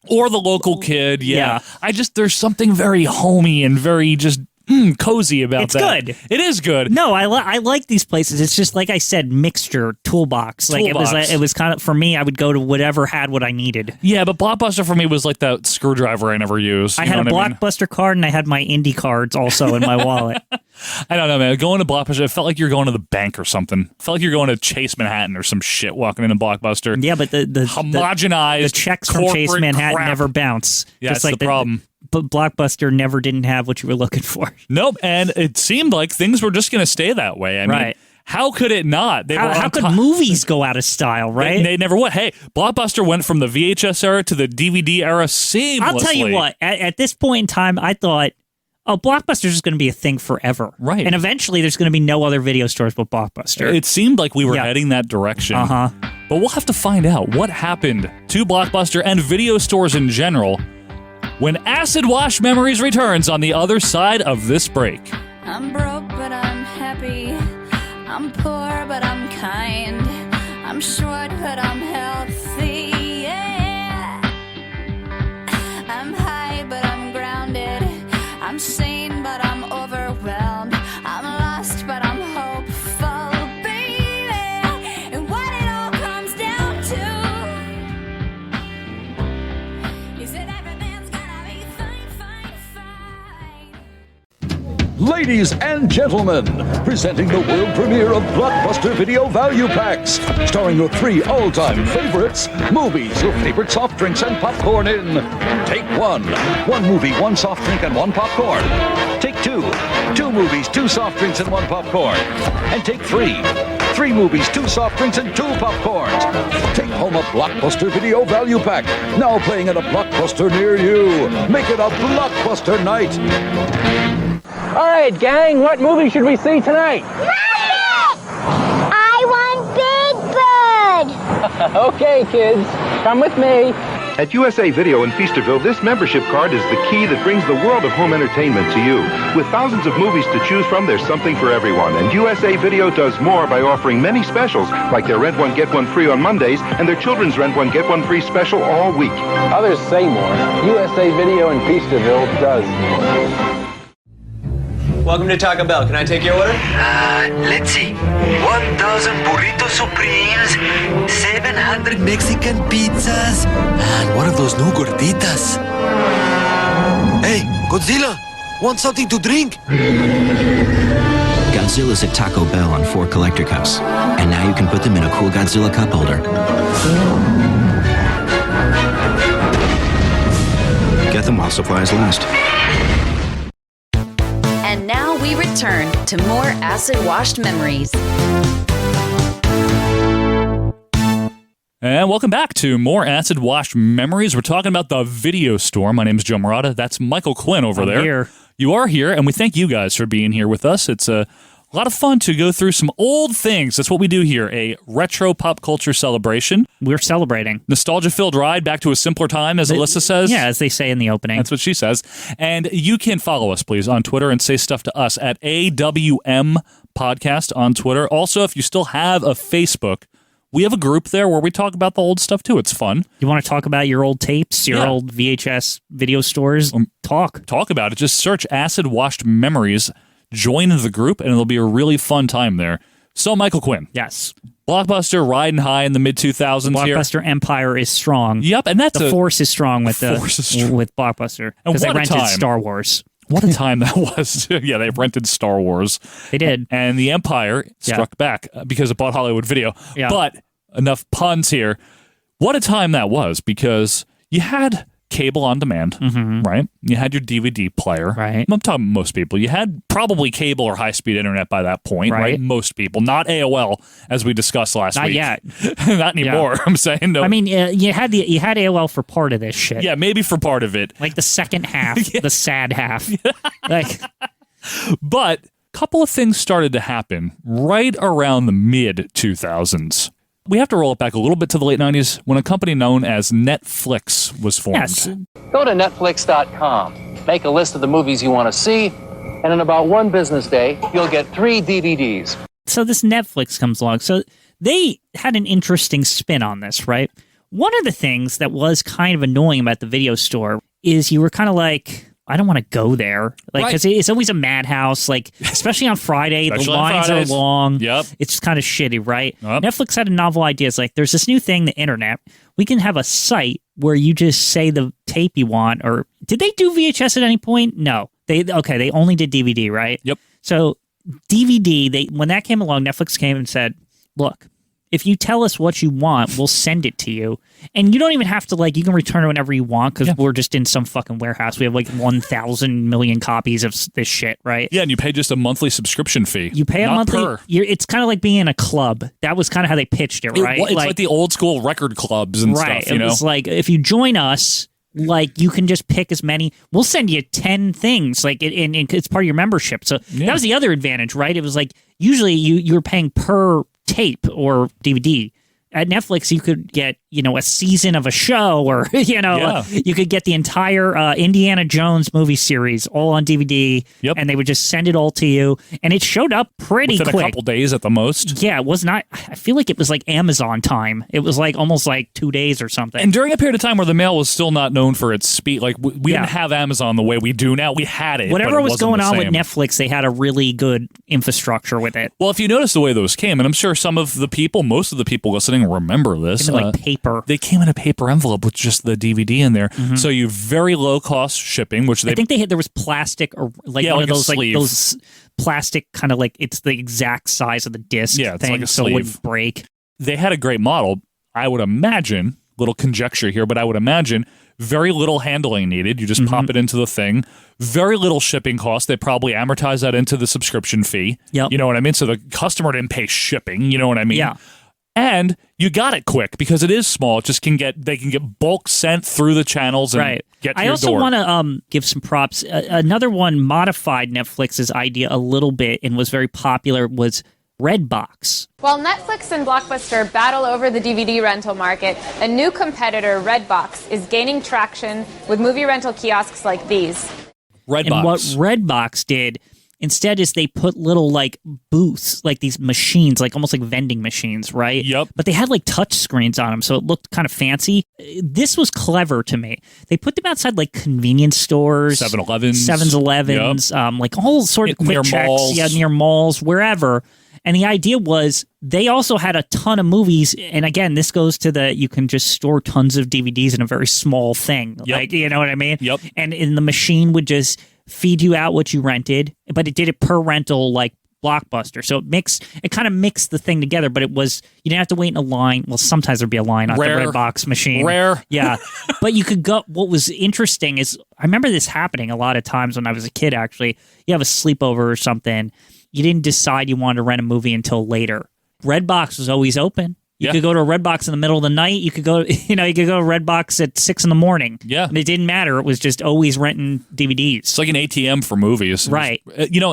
Yeah. There's something very homey and very just cozy about that. It's good. It is good. No, I like these places. It's just like I said, mixture, toolbox. Like it was kind of, for me, I would go to whatever had what I needed. Yeah, but Blockbuster for me was like that screwdriver I never used. I had a Blockbuster card and I had my indie cards also in my wallet. I don't know, man. Going to Blockbuster, it felt like you're going to the bank or something. It felt like you're going to Chase Manhattan or some shit walking into Blockbuster. Yeah, but the homogenized the checks from Chase Manhattan never bounce. Yeah, that's like the problem. But Blockbuster never didn't have what you were looking for. Nope, and it seemed like things were just going to stay that way. I mean, how could it not? How could movies go out of style, right? They never would. Hey, Blockbuster went from the VHS era to the DVD era seamlessly. I'll tell you what, at this point in time, I thought, Blockbuster's just going to be a thing forever. Right. And eventually there's going to be no other video stores but Blockbuster. It seemed like we were heading that direction. But we'll have to find out what happened to Blockbuster and video stores in general when Acid Wash Memories returns on the other side of this break. I'm broke, but I'm happy. I'm poor, but I'm kind. I'm short, but I'm healthy. Yeah. I'm high, but I'm grounded. I'm sane, but I'm overwhelmed. I'm lost, but I'm hopeful, baby. And what it all comes down to is that everything's gonna be fine. Ladies and gentlemen, presenting the world premiere of Blockbuster Video Value Packs, starring your 3 all-time favorites, movies, your favorite soft drinks and popcorn in Take 1. 1 movie, 1 soft drink and 1 popcorn. Take 2. 2 movies, 2 soft drinks and 1 popcorn. And Take 3. 3 movies, 2 soft drinks and 2 popcorns. Take home a Blockbuster Video Value Pack, now playing at a Blockbuster near you. Make it a Blockbuster night. All right, gang, what movie should we see tonight? I want Big Bird! Okay, kids, come with me. At USA Video in Feasterville, this membership card is the key that brings the world of home entertainment to you. With thousands of movies to choose from, there's something for everyone. And USA Video does more by offering many specials, like their Rent One, Get One Free on Mondays, and their Children's Rent One, Get One Free special all week. Others say more. USA Video in Feasterville does more. Welcome to Taco Bell. Can I take your order? Let's see. 1,000 burrito supremes, 700 Mexican pizzas, and what are those new gorditas? Hey, Godzilla, want something to drink? Godzilla's at Taco Bell on 4 collector cups, and now you can put them in a cool Godzilla cup holder. Get them while supplies last. And now we return to more acid-washed memories. And welcome back to more Acid Wash Memories. We're talking about the video store. My name is Joe Morata. That's Michael Quinn over there. Here. You are here, and we thank you guys for being here with us. It's a lot of fun to go through some old things. That's what we do here, a retro pop culture celebration. We're celebrating. Nostalgia-filled ride back to a simpler time, as Alyssa says. Yeah, as they say in the opening. That's what she says. And you can follow us, please, on Twitter and say stuff to us at AWM Podcast on Twitter. Also, if you still have a Facebook, we have a group there where we talk about the old stuff, too. It's fun. You want to talk about your old tapes, your old VHS video stores? Talk about it. Just search Acid Washed Memories, join the group, and it'll be a really fun time there. So, Michael Quinn. Yes. Blockbuster riding high in the mid-2000s here. Blockbuster empire is strong. Yep, and that's the force is strong with with Blockbuster. And because they what a rented time. Star Wars. What a time that was. Yeah, they rented Star Wars. They did. And the Empire struck back because it bought Hollywood Video. Yeah. But enough puns here. What a time that was, because you had cable on demand, right? You had your DVD player. Right. I'm talking most people. You had probably cable or high-speed internet by that point, right? Most people. Not AOL, as we discussed last week. Not yet. Not anymore, I'm saying. No. I mean, you had AOL for part of this shit. Yeah, maybe for part of it. Like the second half, the sad half. But a couple of things started to happen right around the mid-2000s. We have to roll it back a little bit to the late 90s when a company known as Netflix was formed. Yes. Go to Netflix.com, make a list of the movies you want to see, and in about one business day, you'll get 3 DVDs. So this Netflix comes along. So they had an interesting spin on this, right? One of the things that was kind of annoying about the video store is you were kind of like, I don't want to go there. Like, because it's always a madhouse. Like, especially on Friday, the lines are long. Yep. It's kind of shitty, right? Netflix had a novel idea. It's like, there's this new thing, the internet. We can have a site where you just say the tape you want. Or did they do VHS at any point? No. They only did DVD, right? Yep. So DVD, when that came along, Netflix came and said, look, if you tell us what you want, we'll send it to you. And you don't even have to, you can return it whenever you want because we're just in some fucking warehouse. We have 1,000 million copies of this shit, right? Yeah, and you pay just a monthly subscription fee. You pay a monthly. It's kind of like being in a club. That was kind of how they pitched it, right? It's like the old school record clubs and stuff, you know? It was like, if you join us, you can just pick as many. We'll send you 10 things, and it's part of your membership. So that was the other advantage, right? It was like, usually you were paying per tape or DVD. At Netflix, you could get, a season of a show or, you could get the entire Indiana Jones movie series all on DVD, and they would just send it all to you. And it showed up pretty Within quick. a couple days at the most. Yeah, it was not, I feel like it was like Amazon time. It was almost 2 days or something. And during a period of time where the mail was still not known for its speed, we didn't have Amazon the way we do now. We had it. Whatever but was going on with same. Netflix, they had a really good infrastructure with it. Well, if you notice the way those came, and I'm sure most of the people listening remember this. Paper. They came in a paper envelope with just the DVD in there. Mm-hmm. So you very low cost shipping, which I think there was plastic or one of those those plastic kind of it's the exact size of the disc thing, so it wouldn't break. They had a great model. I would imagine, little conjecture here, but I would imagine very little handling needed. You just pop it into the thing. Very little shipping cost. They probably amortize that into the subscription fee. Yep. You know what I mean? So the customer didn't pay shipping. You know what I mean? Yeah. And you got it quick because it is small. It just they can get bulk sent through the channels and get to I your also door. want to give some props. Another one modified Netflix's idea a little bit and was very popular was Redbox. While Netflix and Blockbuster battle over the DVD rental market, a new competitor, Redbox, is gaining traction with movie rental kiosks like these. Redbox. And what Redbox did instead is they put little booths, these machines, almost like vending machines, right? Yep. But they had touch screens on them, so it looked kind of fancy. This was clever to me. They put them outside convenience stores, 7-Elevens, all sort of quick near checks, malls. Near malls, wherever. And the idea was they also had a ton of movies. And again, this goes to you can just store tons of DVDs in a very small thing. Yep. You know what I mean? Yep. And the machine would just feed you out what you rented, but it did it per rental Blockbuster. So it kind of mixed the thing together, but you didn't have to wait in a line. Well, sometimes there'd be a line on the Redbox machine. Rare. Yeah. But you could go, what was interesting is, I remember this happening a lot of times when I was a kid, actually. You have a sleepover or something, you didn't decide you wanted to rent a movie until later. Redbox was always open. You could go to a Redbox in the middle of the night. You could go, you could go to Redbox at 6 a.m. Yeah. And it didn't matter. It was just always renting DVDs. It's like an ATM for movies. Right.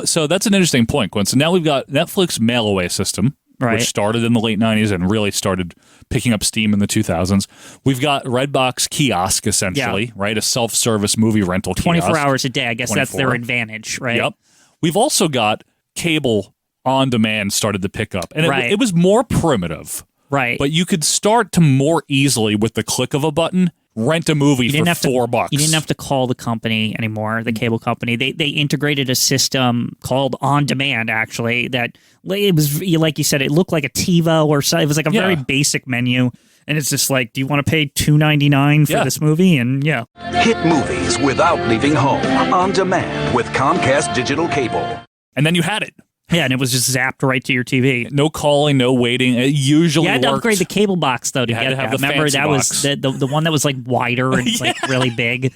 So that's an interesting point, Quinn. So now we've got Netflix mail-away system, which started in the late 90s and really started picking up steam in the 2000s. We've got Redbox kiosk, essentially, right? A self-service movie rental kiosk. 24 hours a day. I guess that's 24. their advantage, right? Yep. We've also got cable on demand started to pick up. And it was more primitive. Right. But you could start to more easily, with the click of a button, rent a movie for $4. You didn't have to call the company anymore, the cable company. They integrated a system called On Demand, actually, that it was, like you said, it looked like a TiVo or something. It was like a very basic menu. And it's just like, do you want to pay $2.99 for this movie? And Hit movies without leaving home. On demand with Comcast Digital Cable. And then you had it. Yeah, and it was just zapped right to your TV. No calling, no waiting. It usually You had to worked. upgrade the cable box, though, to get that. Remember, that was the one that was like wider and like really big.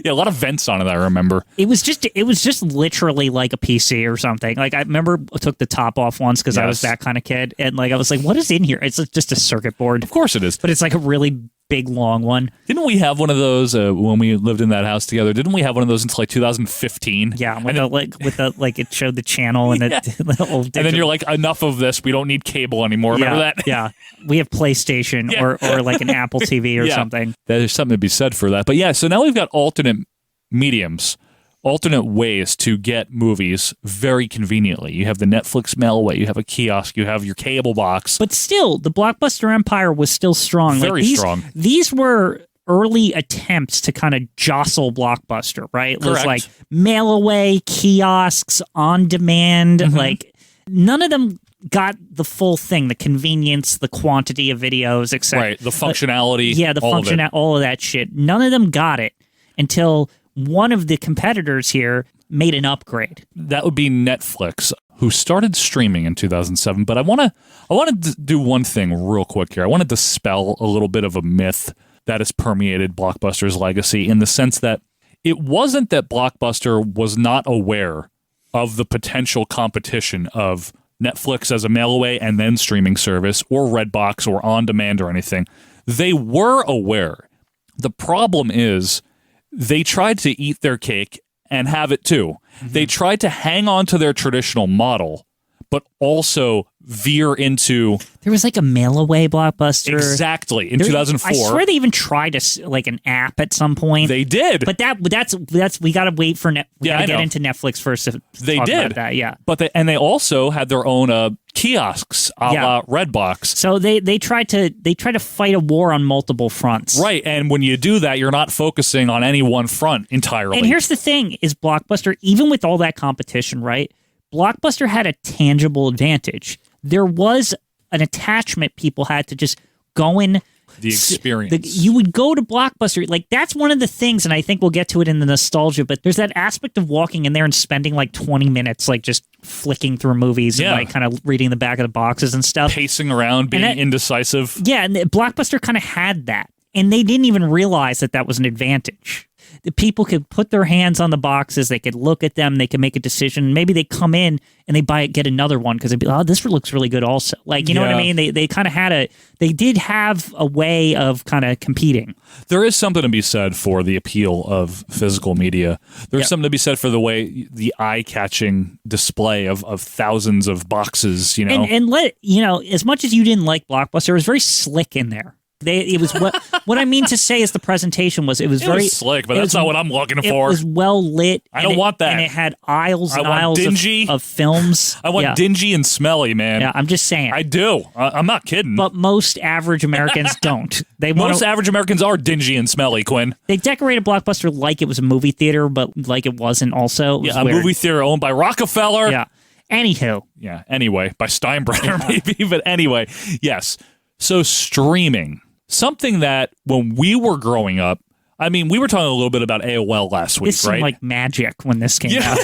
Yeah, a lot of vents on it, I remember. It was just literally like a PC or something. Like, I remember I took the top off once because I was that kind of kid. And like I was like, what is in here? It's just a circuit board. Of course it is. But it's like a really big, long one. Didn't we have one of those when we lived in that house together? Didn't we have one of those until like 2015? Yeah, it showed the channel and the old and then you're like, enough of this. We don't need cable anymore. Remember that? Yeah. We have PlayStation or like an Apple TV or something. There's something to be said for that. But yeah, so now we've got alternate mediums, alternate ways to get movies very conveniently. You have the Netflix mail-away, you have a kiosk, you have your cable box. But still, the Blockbuster empire was still strong. Very strong. These were early attempts to kind of jostle Blockbuster, right? It was like mail-away, kiosks, on demand, like none of them got the full thing, the convenience, the quantity of videos, etc. Right, the functionality. All of that shit. None of them got it until one of the competitors here made an upgrade. That would be Netflix, who started streaming in 2007. But I want to do one thing real quick here. I want to dispel a little bit of a myth that has permeated Blockbuster's legacy, in the sense that it wasn't that Blockbuster was not aware of the potential competition of Netflix as a mail-away and then streaming service, or Redbox or On Demand or anything. They were aware. The problem is, they tried to eat their cake and have it too. They tried to hang on to their traditional model, but also veer into... There was like a mail-away Blockbuster. Exactly, in 2004. I swear they even tried an app at some point. They did. But that's we got to wait for we got to get into Netflix first to they talk did. about that, yeah. But they also had their own kiosks a la Redbox. So they tried to fight a war on multiple fronts. Right, and when you do that, you're not focusing on any one front entirely. And here's the thing, is Blockbuster, even with all that competition, right? Blockbuster had a tangible advantage. There was an attachment people had to just go in. The experience. You would go to Blockbuster. Like, that's one of the things, and I think we'll get to it in the nostalgia, but there's that aspect of walking in there and spending like 20 minutes like just flicking through movies and like kind of reading the back of the boxes and stuff. Pacing around, being indecisive. Yeah, and Blockbuster kind of had that. And they didn't even realize that was an advantage. The people could put their hands on the boxes, they could look at them, they could make a decision. Maybe they come in and they get another one because they'd be, oh, this looks really good also. Like, you know what I mean? They kind of they did have a way of kind of competing. There is something to be said for the appeal of physical media. There's something to be said for the eye-catching display of thousands of boxes, you know. And as much as you didn't like Blockbuster, it was very slick in there. It was what I mean to say is the presentation was very slick, but that's not what I'm looking for. It was well lit. I don't want that. And it had aisles and aisles of films. I want dingy and smelly, man. Yeah, I'm just saying. I do. I'm not kidding. But most average Americans don't. Most average Americans are dingy and smelly, Quinn. They decorated Blockbuster like it was a movie theater, but like it wasn't also. It was a weird. movie theater owned by Rockefeller. Yeah. Anywho. Yeah, anyway, by Steinbrenner maybe, but anyway, yes. So streaming. Something that when we were growing up, I mean, we were talking a little bit about AOL last week, this seemed like magic when this came out.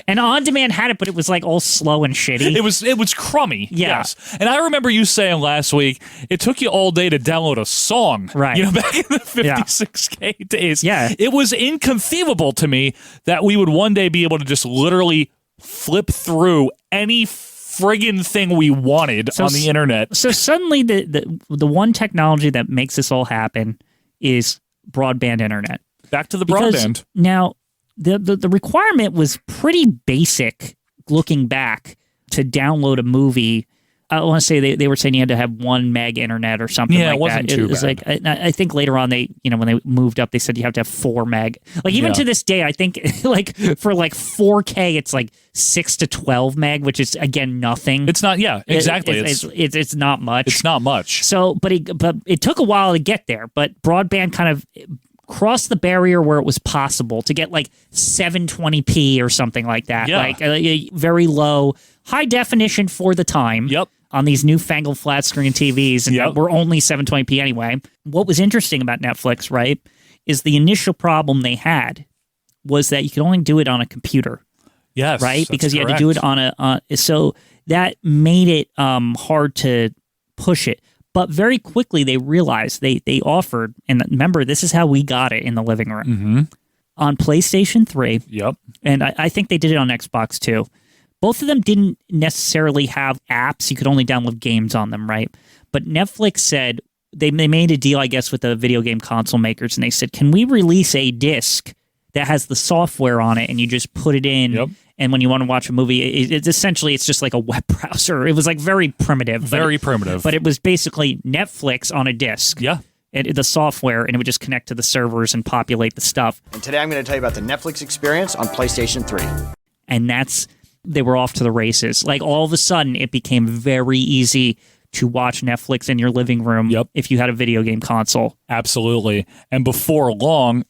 And On Demand had it, but it was like all slow and shitty. It was crummy. Yeah. Yes. And I remember you saying last week, it took you all day to download a song. Right. You know, back in the 56K days. Yeah. It was inconceivable to me that we would one day be able to just literally flip through any friggin' thing we wanted on the internet. So suddenly the one technology that makes this all happen is broadband internet. Back to the Because broadband. Now, the requirement was pretty basic looking back to download a movie. I want to say they were saying you had to have 1 meg internet or something like that. Yeah, it wasn't too bad. Like, I think later on when they moved up, they said you have to have 4 meg. Like even to this day, I think like for like 4K, it's like 6 to 12 meg, which is again nothing. It's not. Yeah, exactly. It's not much. It's not much. So, but it took a while to get there. But broadband kind of crossed the barrier where it was possible to get like 720p or something like that. Yeah. Like very low, high definition for the time. Yep. On these newfangled flat screen TVs, and that were only 720p anyway. What was interesting about Netflix, right, is the initial problem they had was that you could only do it on a computer. Yes, right, that's because you had to correct. do it on so that made it hard to push it. But very quickly they realized they offered, and remember, this is how we got it in the living room on PlayStation 3. Yep, and I think they did it on Xbox too. Both of them didn't necessarily have apps. You could only download games on them, right? But Netflix said, they made a deal, I guess, with the video game console makers, and they said, can we release a disc that has the software on it, and you just put it in, and when you want to watch a movie, it's just like a web browser. It was like very primitive. Primitive. But it was basically Netflix on a disc. Yeah. And the software, and it would just connect to the servers and populate the stuff. And today I'm going to tell you about the Netflix experience on PlayStation 3. And they were off to the races. Like all of a sudden, it became very easy to watch Netflix in your living room if you had a video game console. Absolutely. And before long,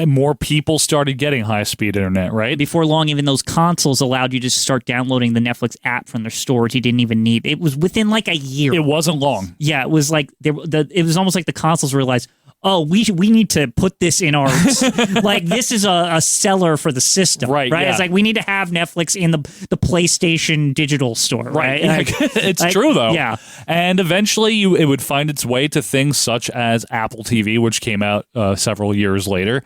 more people started getting high-speed internet, right? Before long, even those consoles allowed you to start downloading the Netflix app from their stores. You didn't even need. It was within like a year. It wasn't long. Yeah, it was like it was almost like the consoles realized, oh, we need to put this in ours. Like this is a seller for the system, right? Yeah. It's like we need to have Netflix in the PlayStation digital store, right? Like, it's true though. Yeah, and eventually it would find its way to things such as Apple TV, which came out several years later.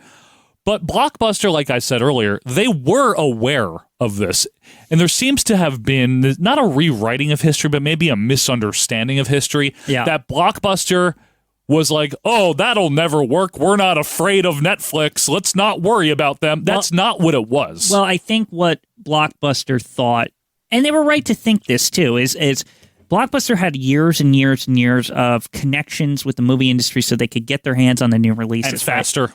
But Blockbuster, like I said earlier, they were aware of this. And there seems to have been not a rewriting of history, but maybe a misunderstanding of history. Yeah. That Blockbuster was like, oh, that'll never work. We're not afraid of Netflix. Let's not worry about them. That's not what it was. Well, I think what Blockbuster thought, and they were right to think this too, is Blockbuster had years and years and years of connections with the movie industry so they could get their hands on the new releases. And faster.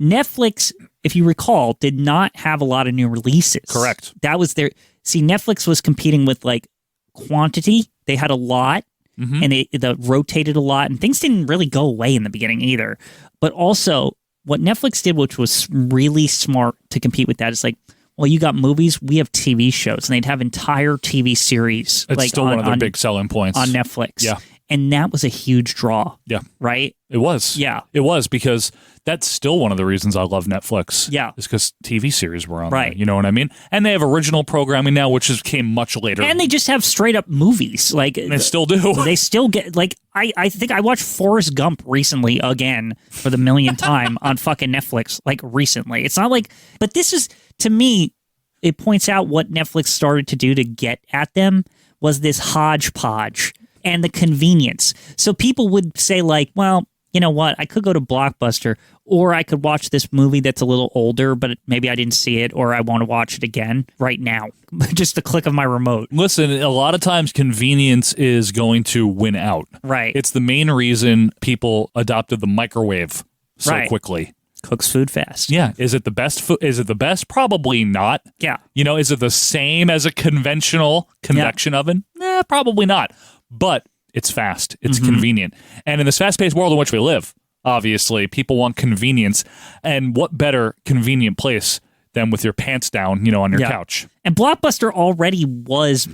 Netflix, if you recall, did not have a lot of new releases. Correct. That was their... See, Netflix was competing with like quantity. They had a lot. And they rotated a lot, and things didn't really go away in the beginning either. But also, what Netflix did, which was really smart to compete with that, is like, well, you got movies, we have TV shows, and they'd have entire TV series. It's like still one of their big selling points. On Netflix. Yeah. And that was a huge draw. Yeah. Right? It was. Yeah. It was, because that's still one of the reasons I love Netflix. Yeah. Is because TV series were on right. there. You know what I mean? And they have original programming now, which came much later. And they just have straight up movies. Like they still do. They still get, like, I think I watched Forrest Gump recently again for the millionth time on fucking Netflix, like recently. It's not like, but this is, to me, it points out what Netflix started to do to get at them was this hodgepodge and the convenience. So people would say like, well, you know what? I could go to Blockbuster, or I could watch this movie that's a little older, but maybe I didn't see it, or I want to watch it again right now. Just the click of my remote. Listen, a lot of times convenience is going to win out. Right. It's the main reason people adopted the microwave so quickly. Cooks food fast. Yeah. Is it the best food? Is it the best? Probably not. Yeah. You know, is it the same as a conventional convection oven? Probably not. But it's fast. It's convenient. And in this fast-paced world in which we live, obviously, people want convenience. And what better convenient place than with your pants down, you know, on your couch? And Blockbuster already was,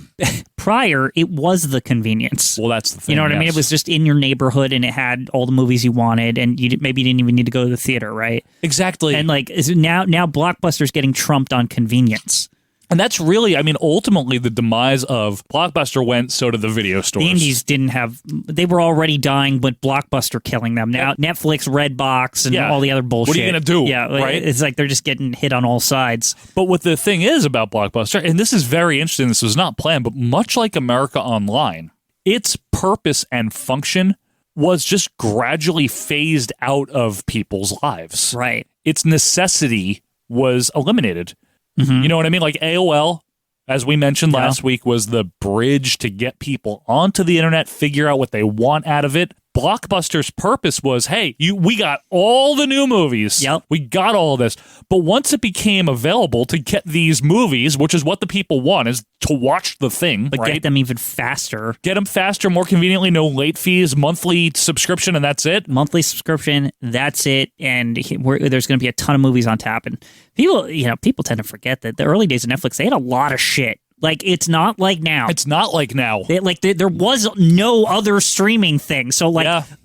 prior, it was the convenience. Well, that's the thing. You know what I mean? It was just in your neighborhood, and it had all the movies you wanted, and maybe you didn't even need to go to the theater, right? Exactly. And like now Blockbuster's getting trumped on convenience. And that's really, I mean, ultimately the demise of Blockbuster went, so did the video stores. The indies didn't have, they were already dying, but Blockbuster killing them. Now Netflix, Redbox, and all the other bullshit. What are you going to do? Yeah, right? It's like they're just getting hit on all sides. But what the thing is about Blockbuster, and this is very interesting, this was not planned, but much like America Online, its purpose and function was just gradually phased out of people's lives. Right. Its necessity was eliminated. Mm-hmm. You know what I mean? Like AOL, as we mentioned last week, was the bridge to get people onto the internet, figure out what they want out of it. Blockbuster's purpose was, hey, we got all the new movies. Yep. We got all this. But once it became available to get these movies, which is what the people want, is to watch the thing. But get them even faster. Get them faster, more conveniently, no late fees, monthly subscription, and that's it. Monthly subscription, that's it. And there's going to be a ton of movies on tap. And people tend to forget that the early days of Netflix, they had a lot of shit. Like, it's not like now. It's not like now. There was no other streaming thing. So,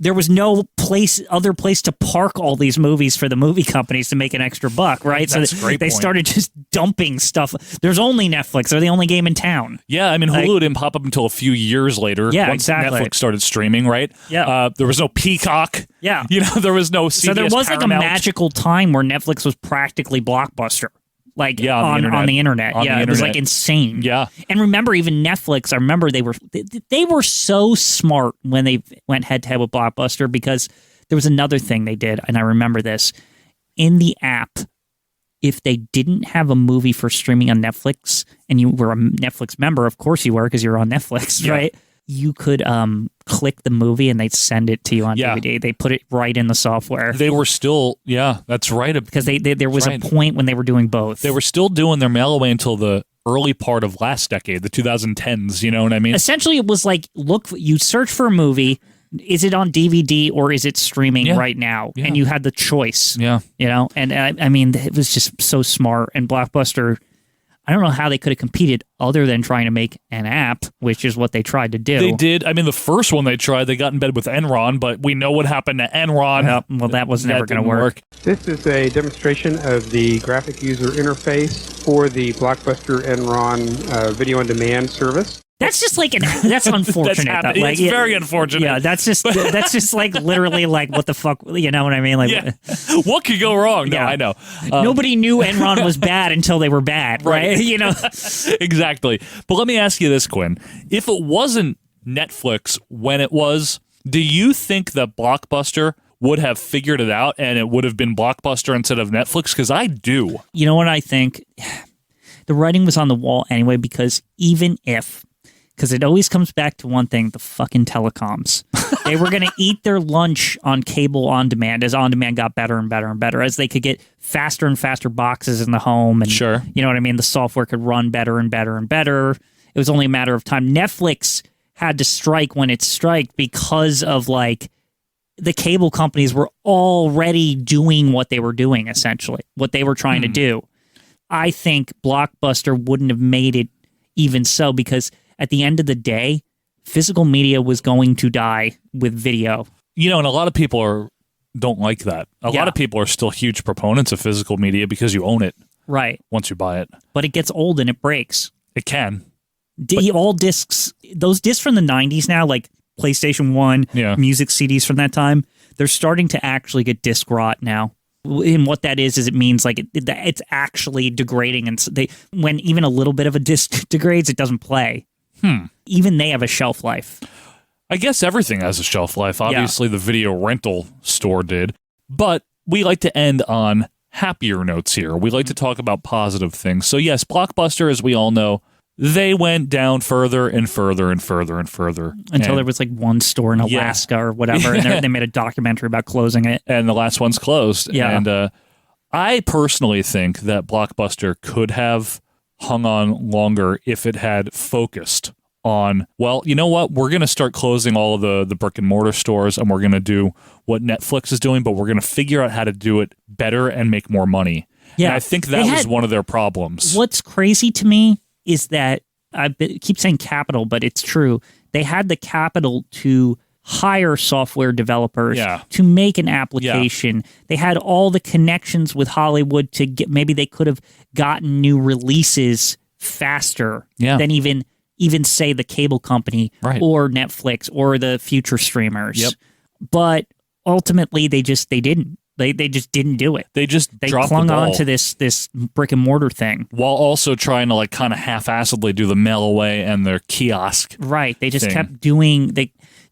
there was no other place to park all these movies for the movie companies to make an extra buck, right? That's so a great they point. started just dumping stuff. There's only Netflix. They're the only game in town. Yeah, I mean, Hulu didn't pop up until a few years later. Yeah, once exactly. Netflix started streaming, right? Yeah. There was no Peacock. Yeah. There was no CBS So there was Paramount. like a magical time where Netflix was practically Blockbuster. On the internet. It was like insane. Yeah. And remember, even Netflix, I remember they were so smart when they went head to head with Blockbuster, because there was another thing they did, and I remember this. In the app, if they didn't have a movie for streaming on Netflix, and you were a Netflix member, of course you were, because you were on Netflix, right? You could click the movie and they'd send it to you on DVD. They put it right in the software. They were still, that's right. Because there was a point when they were doing both. They were still doing their mail away until the early part of last decade, the 2010s, you know what I mean? Essentially, it was like, you search for a movie, is it on DVD or is it streaming right now? Yeah. And you had the choice. Yeah. And I mean, it was just so smart. And Blockbuster, I don't know how they could have competed other than trying to make an app, which is what they tried to do. They did. I mean, the first one they tried, they got in bed with Enron, but we know what happened to Enron. Well, that was never going to work. This is a demonstration of the graphic user interface for the Blockbuster Enron video on demand service. That's just like that's unfortunate. It's very unfortunate. Yeah, that's just like literally like, what the fuck, you know what I mean? Like, what could go wrong? No, I know. Nobody knew Enron was bad until they were bad, right? Exactly. But let me ask you this, Quinn: if it wasn't Netflix when it was, do you think that Blockbuster would have figured it out and it would have been Blockbuster instead of Netflix? Because I do. You know what I think? The writing was on the wall anyway, because because it always comes back to one thing, the fucking telecoms. They were going to eat their lunch on cable on demand as on demand got better and better and better, as they could get faster and faster boxes in the home. And sure. You know what I mean? The software could run better and better and better. It was only a matter of time. Netflix had to strike when it struck because of the cable companies were already doing what they were doing, essentially, what they were trying to do. I think Blockbuster wouldn't have made it even so, because at the end of the day, physical media was going to die with video. And a lot of people don't like that. A lot of people are still huge proponents of physical media because you own it. Right. Once you buy it. But it gets old and it breaks. It can. All discs, those discs from the 90s now, like PlayStation 1, music CDs from that time, they're starting to actually get disc rot now. And what that is it means like it's actually degrading, and when even a little bit of a disc degrades, it doesn't play. Even they have a shelf life. I guess everything has a shelf life. Obviously, the video rental store did. But we like to end on happier notes here. We like to talk about positive things. So yes, Blockbuster, as we all know, they went down further and further and further and further. Until there was like one store in Alaska or whatever, and they made a documentary about closing it. And the last one's closed. Yeah. And I personally think that Blockbuster could have hung on longer if it had focused on, well, you know what? We're going to start closing all of the brick and mortar stores, and we're going to do what Netflix is doing, but we're going to figure out how to do it better and make more money. Yeah. And I think that was one of their problems. What's crazy to me is that keep saying capital, but it's true. They had the capital to hire software developers to make an application. Yeah. They had all the connections with Hollywood to get, maybe they could have gotten new releases faster Yeah. than even say the cable company or Netflix or the future streamers. Yep. But ultimately, they just didn't. They just didn't do it. They clung the ball. on to this brick and mortar thing while also trying to like kind of half-assedly do the mail away and their kiosk. Right. They just thing. kept doing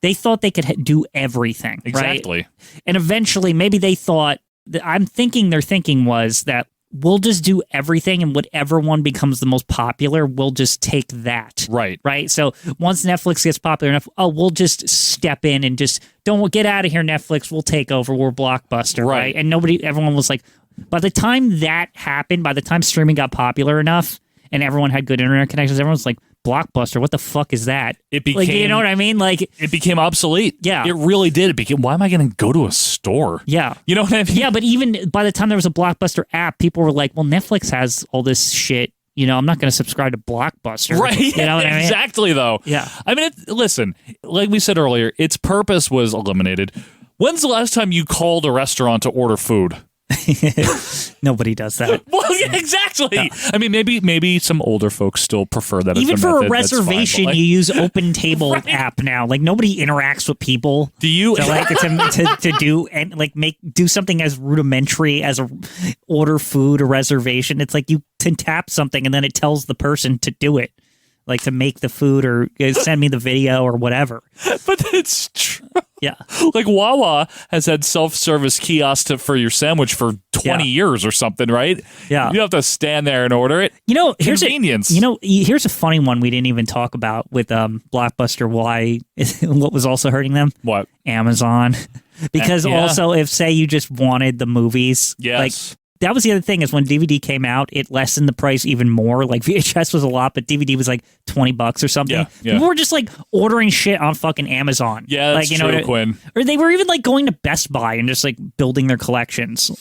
they thought they could do everything. Exactly. Right? And eventually, maybe they thought. I'm thinking their thinking was that we'll just do everything, and whatever one becomes the most popular, we'll just take that. Right. Right. So once Netflix gets popular enough, we'll just step in and just don't get out of here, Netflix. We'll take over. We're Blockbuster. Right. And everyone was like, by the time that happened, by the time streaming got popular enough and everyone had good internet connections, everyone's like, Blockbuster, what the fuck is that? It became, like, you know what I mean? Like, it became obsolete. Yeah. It really did. It became, why am I going to go to a store? Yeah. You know what I mean? Yeah, but even by the time there was a Blockbuster app, people were like, well, Netflix has all this shit. You know, I'm not going to subscribe to Blockbuster. Right. You know what I mean? Exactly, though. Yeah. I mean, listen, like we said earlier, its purpose was eliminated. When's the last time you called a restaurant to order food? Nobody does that. Well, yeah, exactly. Yeah. I mean, maybe some older folks still prefer that. Even as the for method, a reservation, fine, you use Open Table app now. Like nobody interacts with people. Do you to do and like do something as rudimentary as order food or reservation? It's like you can tap something and then it tells the person to do it. Like to make the food or send me the video or whatever. But it's true. Yeah. Like Wawa has had self-service kiosks for your sandwich for 20 years or something, right? Yeah. You don't have to stand there and order it. You know, convenience. Here's a funny one we didn't even talk about with Blockbuster. Why? What was also hurting them? What? Amazon. Because also, if say you just wanted the movies, like. That was the other thing is when DVD came out, it lessened the price even more. Like VHS was a lot, but DVD was like $20 or something. Yeah. People were just like ordering shit on fucking Amazon. Yeah, that's true, Quinn. Or they were even like going to Best Buy and just like building their collections.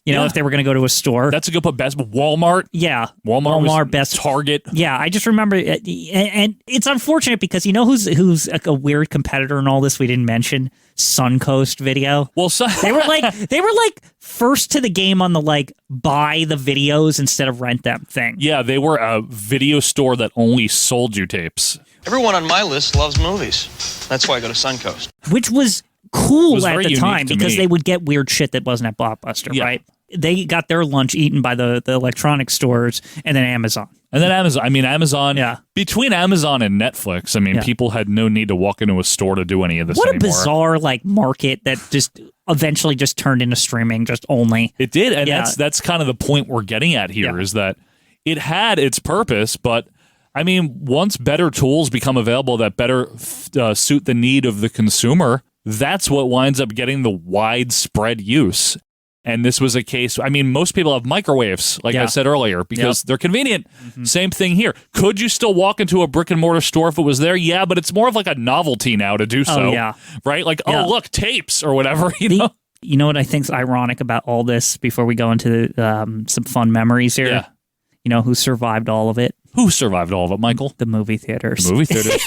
You know, if they were going to go to a store. That's a good put. Best Walmart. Yeah. Walmart Best Target. Yeah, I just remember it, and it's unfortunate because you know who's like a weird competitor in all this we didn't mention? Suncoast Video. Well, they were like first to the game on the like buy the videos instead of rent them thing. Yeah, they were a video store that only sold you tapes. Everyone on my list loves movies. That's why I go to Suncoast. Which was cool at the time because me. they would get weird shit that wasn't at Blockbuster, right? They got their lunch eaten by the electronic stores and then Amazon. And then Amazon, between Amazon and Netflix, I mean, people had no need to walk into a store to do any of this What anymore. a bizarre like market that just eventually just turned into streaming just only. It did, and that's kind of the point we're getting at here is that it had its purpose, but I mean, once better tools become available that better suit the need of the consumer, that's what winds up getting the widespread use. And this was a case, I mean, most people have microwaves, like I said earlier, because they're convenient. Mm-hmm. Same thing here. Could you still walk into a brick and mortar store if it was there? Yeah, but it's more of like a novelty now to do so. Right? Like, oh, look, tapes or whatever, you know? You know what I think's ironic about all this before we go into some fun memories here? Yeah. You know who survived all of it? Who survived all of it, Michael? The movie theaters. The movie theaters.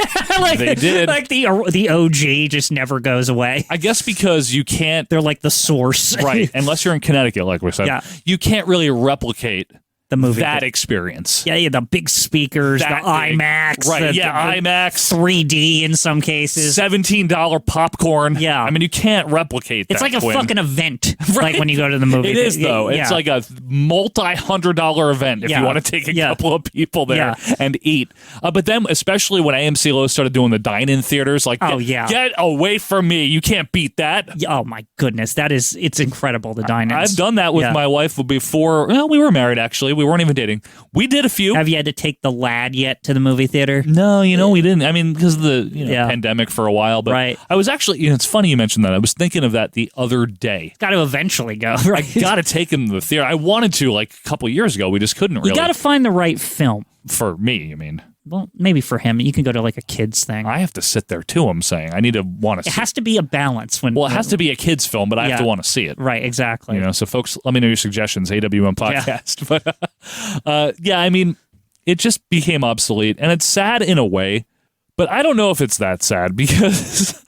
They did. Like the OG just never goes away. I guess because you can't... They're like the source. Right. Unless you're in Connecticut, like we said. You can't really replicate the movie experience. Yeah, the big speakers, the IMAX. Right, the IMAX. 3D in some cases. $17 popcorn. Yeah. I mean, you can't replicate that. It's like a fucking event, right? Like when you go to the movie. It is, though. It's like a multi-$100 event if you want to take a couple of people there and eat. But then, especially when AMC Low started doing the dine-in theaters, like, get away from me. You can't beat that. Oh, my goodness. It's incredible, the dine-ins. I've done that with my wife before. Well, we were married, actually. We weren't even dating. We did a few. Have you had to take the lad yet to the movie theater? No, we didn't. I mean, because of the pandemic for a while. But I was actually, it's funny you mentioned that. I was thinking of that the other day. Got to eventually go. Right? I got to take him to the theater. I wanted to like a couple of years ago. We just couldn't really. You got to find the right film. For me, you mean? Well, maybe for him. You can go to like a kid's thing. I have to sit there too, I'm saying. I need to want to see it. It has to be a balance. Well, it has to be a kid's film, but I have to want to see it. Right, exactly. So folks, let me know your suggestions, AWM Podcast. But I mean, it just became obsolete, and it's sad in a way, but I don't know if it's that sad because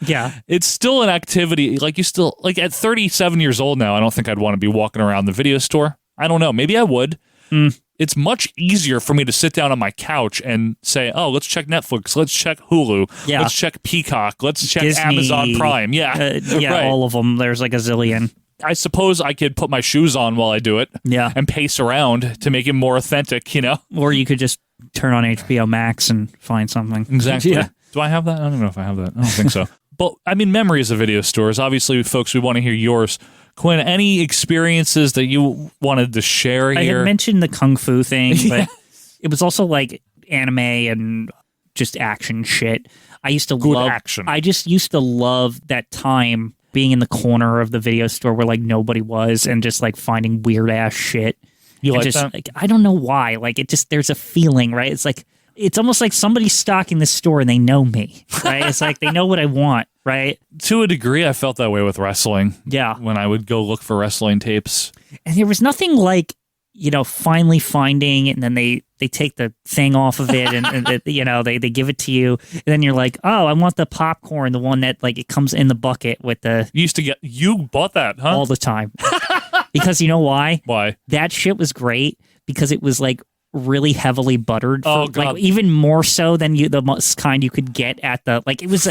it's still an activity. Like like at 37 years old now, I don't think I'd want to be walking around the video store. I don't know. Maybe I would. it's much easier for me to sit down on my couch and say, oh, let's check Netflix, let's check Hulu, let's check Peacock, let's check Disney, Amazon Prime. Yeah, right. All of them. There's like a zillion. I suppose I could put my shoes on while I do it and pace around to make it more authentic, you know? Or you could just turn on HBO Max and find something. Exactly. Yeah. Do I have that? I don't know if I have that. I don't think so. But, I mean, memories of video stores. Obviously, folks, we want to hear yours. Quinn, any experiences that you wanted to share here? I had mentioned the Kung Fu thing, but it was also like anime and just action shit. I used to love action. I just used to love that time being in the corner of the video store where like nobody was and just like finding weird ass shit. You like just, that? Like, I don't know why. Like it just there's a feeling, right? It's like it's almost like somebody's stocking the store and they know me, right? It's like they know what I want, right? To a degree, I felt that way with wrestling. Yeah. When I would go look for wrestling tapes. And there was nothing like, you know, finally finding it and then they take the thing off of it and you know, they give it to you. And then you're like, oh, I want the popcorn, the one that like it comes in the bucket with the... You bought that, huh? All the time. Because you know why? Why? That shit was great because it was like really heavily buttered. Oh, God. Like even more so than the most kind you could get at the... Like it was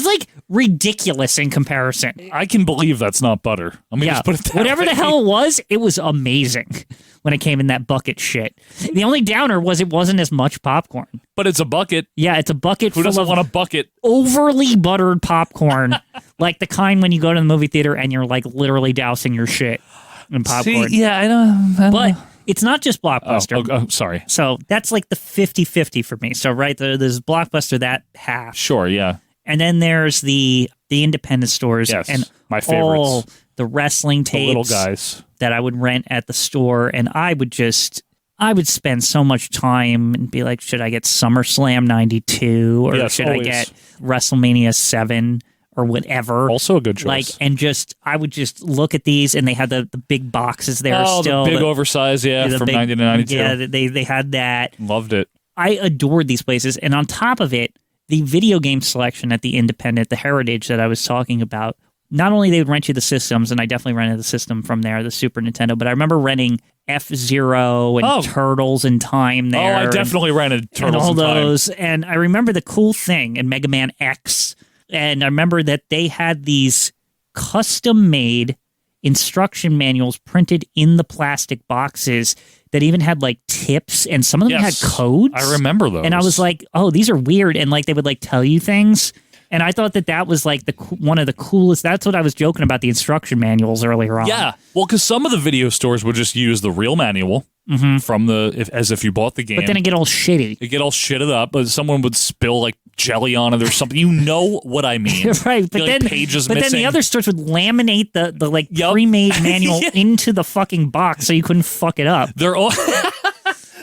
like ridiculous in comparison. I can believe that's not butter. I'm going to just put it that Whatever way. the hell it was amazing when it came in that bucket shit. The only downer was it wasn't as much popcorn. But it's a bucket. Yeah, it's a bucket Who full doesn't of want a bucket? overly buttered popcorn. Like the kind when you go to the movie theater and you're like literally dousing your shit in popcorn. See, yeah, I don't But know. it's not just Blockbuster. Oh, sorry. So that's like the 50-50 for me. So right there's Blockbuster, that half. Sure, yeah. And then there's the independent stores. Yes, and my favorites. all the wrestling tapes. The little guys. That I would rent at the store. And I would spend so much time and be like, should I get SummerSlam 92? Or Yes, should always. I get WrestleMania 7? Or whatever. Also a good choice. Like, and I would just look at these and they had the big boxes there still. The big oversized, from 90 to 92. Yeah, they had that. Loved it. I adored these places. And on top of it, the video game selection at the independent, the Heritage that I was talking about, not only they would rent you the systems, and I definitely rented the system from there, the Super Nintendo, but I remember renting F-Zero and Turtles in Time there. Oh, I definitely rented Turtles and all in Time. those. And I remember the cool thing in Mega Man X. And I remember that they had these custom-made instruction manuals printed in the plastic boxes that even had like tips, and some of them had codes. I remember those. And I was like, oh, these are weird. And like they would like tell you things. And I thought that was like one of the coolest. That's what I was joking about the instruction manuals earlier on. Yeah. Well, because some of the video stores would just use the real manual from as if you bought the game. But then it'd get all shitty. It'd get all shitted up, but someone would spill like jelly on it or something. You know what I mean. Right. But then pages then missing. the other stores would laminate the like pre-made manual into the fucking box so you couldn't fuck it up.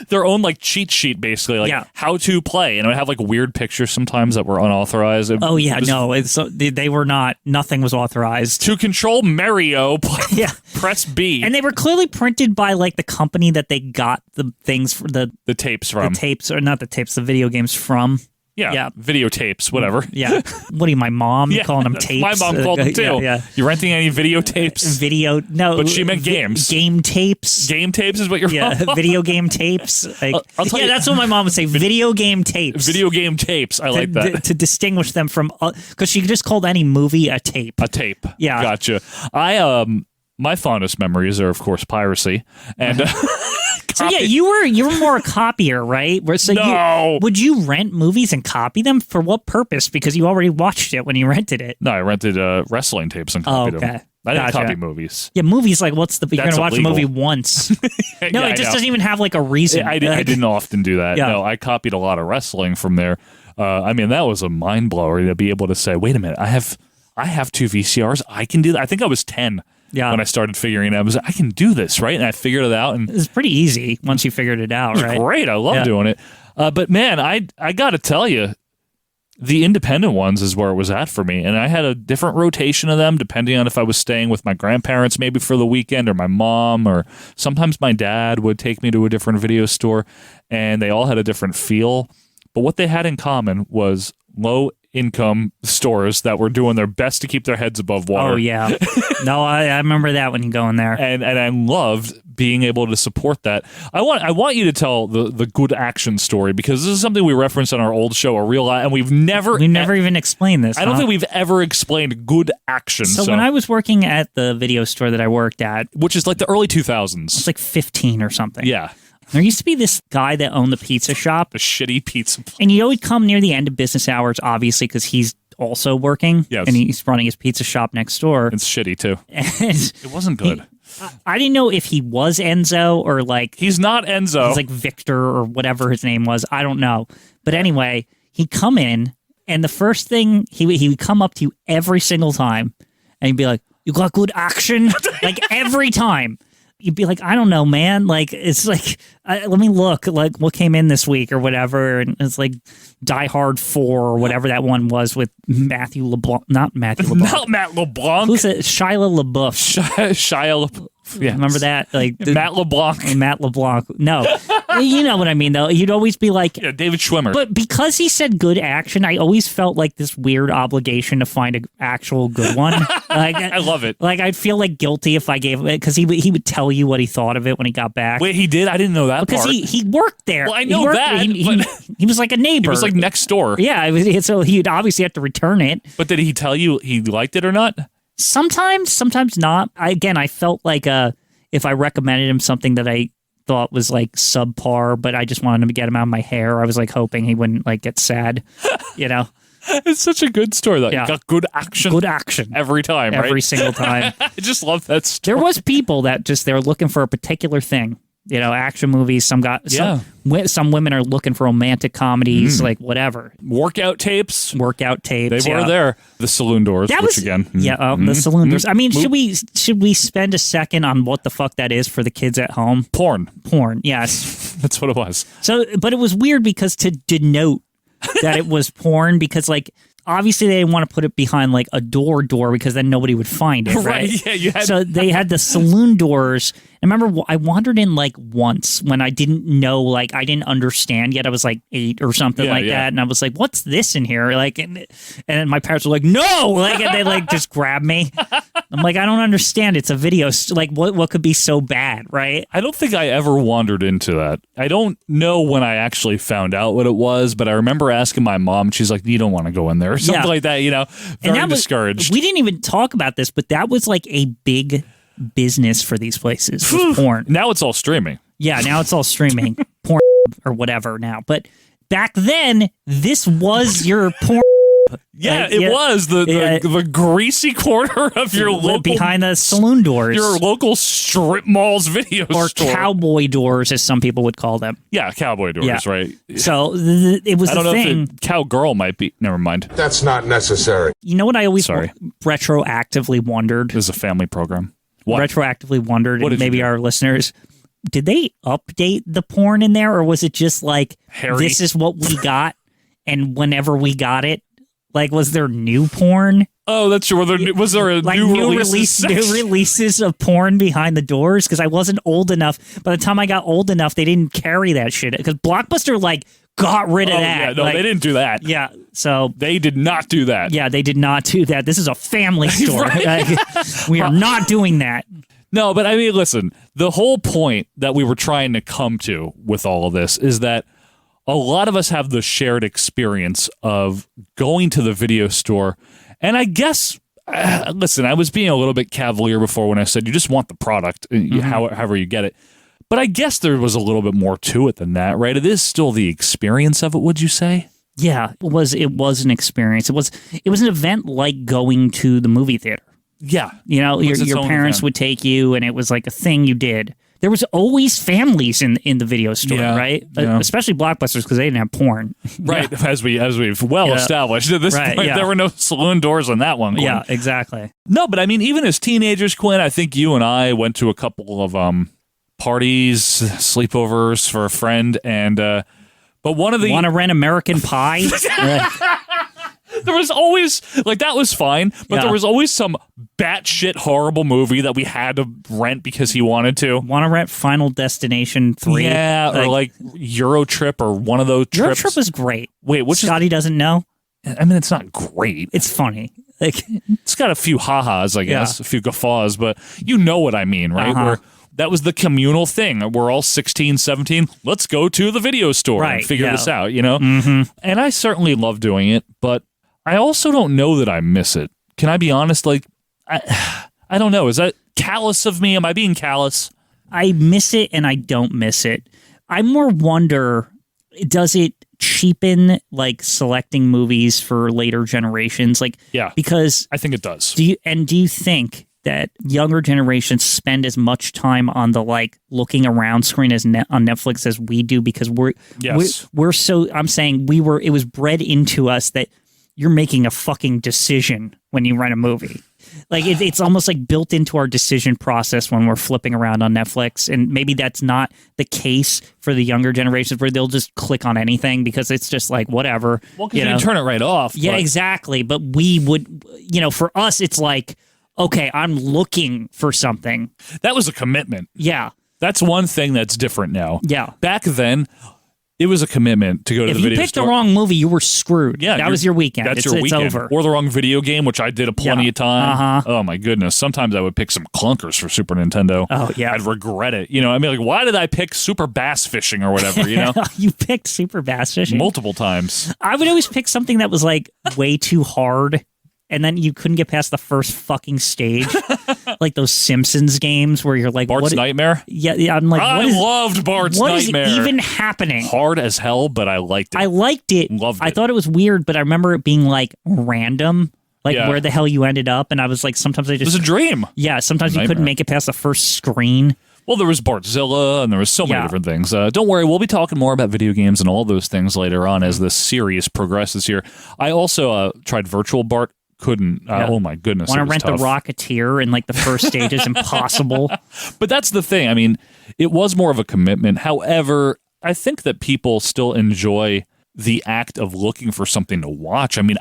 Their own like cheat sheet, basically, like how to play, and it would have like weird pictures sometimes that were unauthorized. They were not. Nothing was authorized. To control Mario, press B. And they were clearly printed by like the company that they got the things for the tapes from. The tapes, or not the tapes, the video games from. Yeah, videotapes, whatever. Yeah. What are you, my mom? Yeah, calling them tapes? My mom called them too. Yeah. You renting any videotapes? No. But she meant games. Game tapes. Game tapes is what you're video game tapes. Like, I'll tell you, that's what my mom would say. Video game tapes. Video game tapes. I like that. To distinguish them from, because she just called any movie a tape. A tape. Yeah. Gotcha. My fondest memories are, of course, piracy. And so yeah, you were more a copier, right? Would you rent movies and copy them for what purpose? Because you already watched it when you rented it. No, I rented wrestling tapes and copied them. I didn't copy movies. Yeah, movies like you're going to watch illegal. a movie once. No, it just doesn't even have like a reason. I didn't often do that. Yeah. No, I copied a lot of wrestling from there. I mean, that was a mind blower to be able to say, wait a minute, I have two VCRs. I can do that. I think I was 10. Yeah. When I started figuring it out, I can do this, right? And I figured it out. And it's pretty easy once you figured it out, right? Great. I love doing it. But man, I got to tell you, the independent ones is where it was at for me. And I had a different rotation of them depending on if I was staying with my grandparents maybe for the weekend, or my mom, or sometimes my dad would take me to a different video store, and they all had a different feel. But what they had in common was low income stores that were doing their best to keep their heads above water. Oh, yeah. No, I remember that when you go in there. And I loved being able to support that. I want you to tell the good action story, because this is something we referenced on our old show, a real, and we've never even explained this. I don't think we've ever explained good action. So when I was working at the video store that I worked at, which is like the early 2000s, it's like 15 or something. Yeah. There used to be this guy that owned the pizza shop. A shitty pizza place. And he would come near the end of business hours, obviously, because he's also working. Yes. And he's running his pizza shop next door. It's shitty, too. And it wasn't good. I didn't know if he was Enzo or like... He's not Enzo. He's like Victor or whatever his name was. I don't know. But anyway, he'd come in, and the first thing, he would come up to you every single time, and he'd be like, "You got good action?" Like every time. You'd be like, "I don't know, man. Like, it's like, let me look, like, what came in this week or whatever." And it's like Die Hard 4 or whatever that one was with Matthew LeBlanc. Not Matthew LeBlanc. Not Matt LeBlanc. Who's it? Shia LaBeouf. Shia LaBeouf. Yes. Remember that? Like Matt LeBlanc. Matt LeBlanc. No. You know what I mean, though. You'd always be like... Yeah, David Schwimmer. But because he said good action, I always felt like this weird obligation to find an actual good one. Like, I love it. Like, I'd feel like guilty if I gave it, because he would tell you what he thought of it when he got back. Wait, he did? I didn't know that because part. he worked there. Well, I know that. He was like a neighbor. He was like next door. Yeah, so he'd obviously have to return it. But did he tell you he liked it or not? Sometimes not. I felt like if I recommended him something that I thought was like subpar, but I just wanted him to get him out of my hair, I was like hoping he wouldn't like get sad, you know? It's such a good story. That got good action. Good action. Every time, right? Every single time. I just love that story. There was people that just, they were looking for a particular thing. You know, action movies. Some women are looking for romantic comedies, like whatever. Workout tapes. They were there. The saloon doors. The saloon doors. I mean, should we spend a second on what the fuck that is for the kids at home? Porn. Yes, that's what it was. So, but it was weird because to denote that it was porn, because like, obviously, they didn't want to put it behind like a door because then nobody would find it, right? Yeah, so they had the saloon doors. I remember I wandered in like once when I didn't know, like I didn't understand yet. I was like 8 or something that, and I was like, "What's this in here?" Like, and my parents were like, "No!" Like, and they like just grabbed me. I'm like, I don't understand. It's a video. Like, what could be so bad, right? I don't think I ever wandered into that. I don't know when I actually found out what it was, but I remember asking my mom. She's like, "You don't want to go in there," or something like that. You know, very discouraged. We didn't even talk about this, but that was like a big business for these places. Porn. Now it's all streaming. Yeah, now it's all streaming. Porn or whatever now. But back then, this was your porn. Yeah, it was the greasy corner of your local, behind the saloon doors, your local strip mall's video or store. Cowboy doors, as some people would call them. Yeah, cowboy doors, right? So it was. I don't know if cowgirl might be. Never mind. That's not necessary. You know what I always retroactively wondered? This is a family program. What? Retroactively wondered, what and maybe our listeners, did they update the porn in there, or was it just like this is what we got, and whenever we got it? Like, was there new porn? Oh, that's true. Was there a new releases of porn behind the doors? Because I wasn't old enough. By the time I got old enough, they didn't carry that shit. Because Blockbuster, like, got rid of that. Yeah, no, they didn't do that. Yeah, so... They did not do that. Yeah, they did not do that. This is a family store. We are not doing that. No, but I mean, listen, the whole point that we were trying to come to with all of this is that a lot of us have the shared experience of going to the video store. And I guess, listen, I was being a little bit cavalier before when I said you just want the product, however you get it. But I guess there was a little bit more to it than that, right? It is still the experience of it, would you say? Yeah, it was an experience. It was an event like going to the movie theater. Yeah. You know, your parents would take you, and it was like a thing you did. There was always families in the video store, right? Yeah. Especially Blockbusters, because they didn't have porn. Right, as we've established. At this point, there were no saloon doors on that one, Quinn. Yeah, exactly. No, but I mean, even as teenagers, Quinn, I think you and I went to a couple of parties, sleepovers for a friend, and but one of the... Want to rent American Pie? There was always, like, that was fine, but there was always some batshit horrible movie that we had to rent because he wanted to. Want to rent Final Destination 3? Yeah, or like Euro Trip or one of those trips. Euro Trip was great. Wait, which Scotty doesn't know? I mean, it's not great. It's funny. Like, it's got a few ha-has, I guess, a few guffaws, but you know what I mean, right? Where that was the communal thing. We're all 16, 17. Let's go to the video store and figure this out, you know? Mm-hmm. And I certainly love doing it, but I also don't know that I miss it. Can I be honest? Like, I don't know. Is that callous of me? Am I being callous? I miss it and I don't miss it. I more wonder, does it cheapen like selecting movies for later generations? Like, because I think it does. Do you think that younger generations spend as much time on the like looking around screen as on Netflix as we do? Because we're so, I'm saying it was bred into us that you're making a fucking decision when you rent a movie. Like it's almost like built into our decision process when we're flipping around on Netflix. And maybe that's not the case for the younger generations where they'll just click on anything because it's just like whatever. Well, because you can turn it right off. Yeah, exactly. But we would, for us, it's like, okay, I'm looking for something. That was a commitment. Yeah. That's one thing that's different now. Yeah. Back then, it was a commitment to go to the video store. If you picked the wrong movie, you were screwed. Yeah, that was your weekend. That's your weekend. It's over. Or the wrong video game, which I did plenty of time. Oh, my goodness. Sometimes I would pick some clunkers for Super Nintendo. Oh, yeah. I'd regret it. I mean, like, why did I pick Super Bass Fishing or whatever, You picked Super Bass Fishing? Multiple times. I would always pick something that was, like, way too hard. And then you couldn't get past the first fucking stage, like those Simpsons games where you're like, Bart's Nightmare? Yeah, I'm like, I loved Bart's Nightmare. What is even happening? Hard as hell, but I liked it. I liked it. Loved it. I thought it was weird, but I remember it being like random, like where the hell you ended up. And I was like, sometimes I just. It was a dream. Yeah, sometimes you couldn't make it past the first screen. Well, there was Bartzilla, and there was so many different things. Don't worry, we'll be talking more about video games and all those things later on as this series progresses here. I also tried Virtual Bart. Couldn't. Oh my goodness. Want to rent tough. the Rocketeer and like the first stage is impossible. But that's the thing. I mean, it was more of a commitment. However, I think that people still enjoy the act of looking for something to watch. I mean,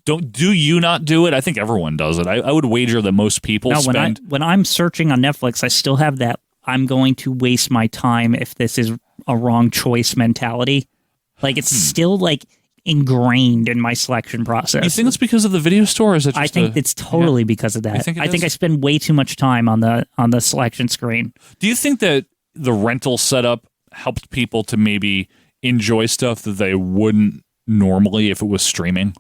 do you not do it? I think everyone does it. I would wager that most people spend. When I'm searching on Netflix, I still have that I'm going to waste my time if this is a wrong choice mentality. Like it's still like ingrained in my selection process. You think it's because of the video store? Or is it just I think it's totally because of that. I think I spend way too much time on the selection screen. Do you think that the rental setup helped people to maybe enjoy stuff that they wouldn't normally if it was streaming?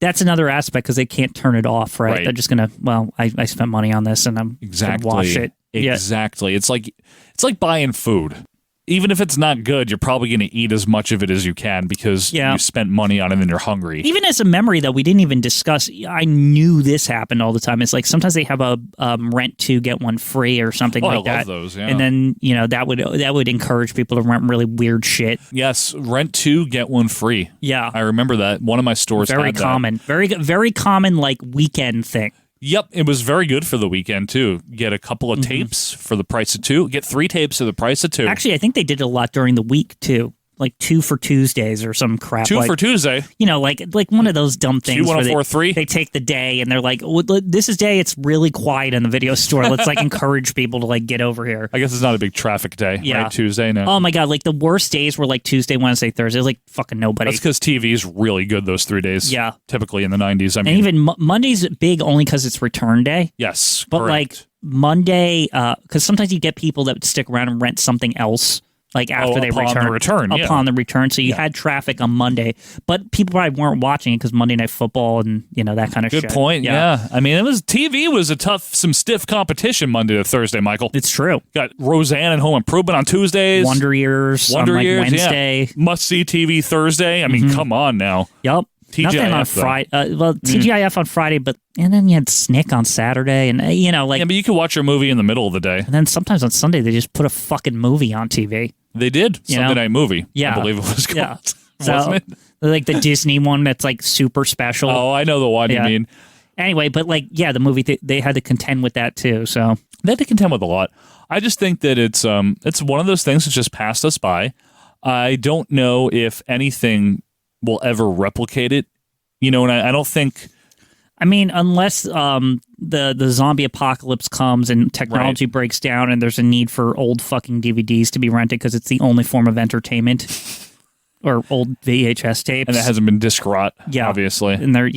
That's another aspect because they can't turn it off, right? They're just gonna. Well, I spent money on this and I'm gonna watch it. Exactly. Yeah. It's like buying food. Even if it's not good, you're probably going to eat as much of it as you can because you spent money on it and you're hungry. Even as a memory, though, we didn't even discuss. I knew this happened all the time. It's like sometimes they have a rent two, get one free or something like that. I love those, yeah. And then, that would encourage people to rent really weird shit. Yes, rent two, get one free. Yeah. I remember that. One of my stores very had common. That. Very common, like, weekend thing. Yep, it was very good for the weekend, too. Get a couple of tapes for the price of two. Get 3 tapes for the price of 2. Actually, I think they did a lot during the week, too. Like 2 for Tuesdays or some crap. 2 for Tuesday? Like one of those dumb things. 2-1-4-3? They take the day and they're like, well, this is day, it's really quiet in the video store. Let's like encourage people to like get over here. I guess it's not a big traffic day, right? Tuesday, no. Oh my God, like the worst days were like Tuesday, Wednesday, Thursday. Like fucking nobody. That's because TV's really good those 3 days. Yeah. Typically in the 90s. I mean, and even Monday's big only because it's return day. Yes, but correct. like Monday, because sometimes you get people that stick around and rent something else. Like after they return. Upon the return. So you had traffic on Monday, but people probably weren't watching it because Monday Night Football and, that kind of shit. Good point, yeah. I mean, TV was some stiff competition Monday to Thursday, Michael. It's true. Got Roseanne and Home Improvement on Tuesdays. Wonder Years on Wednesday. Yeah. Must-see TV Thursday. I mean, come on now. Yep. TGIF, nothing on Friday. TGIF on Friday, but and then you had Snick on Saturday, and like yeah, but you could watch your movie in the middle of the day. And then sometimes on Sunday they just put a fucking movie on TV. They did Sunday Night Movie. Yeah, I believe it was called. Yeah. Wasn't it? Like the Disney one that's like super special. Oh, I know the one you mean. Anyway, but like the movie they had to contend with that too. So they had to contend with a lot. I just think that it's one of those things that's just passed us by. I don't know if anything will ever replicate it, and I don't think. I mean, unless the zombie apocalypse comes and technology breaks down and there's a need for old fucking DVDs to be rented because it's the only form of entertainment. or old VHS tapes. And it hasn't been disc rot, obviously. And they're,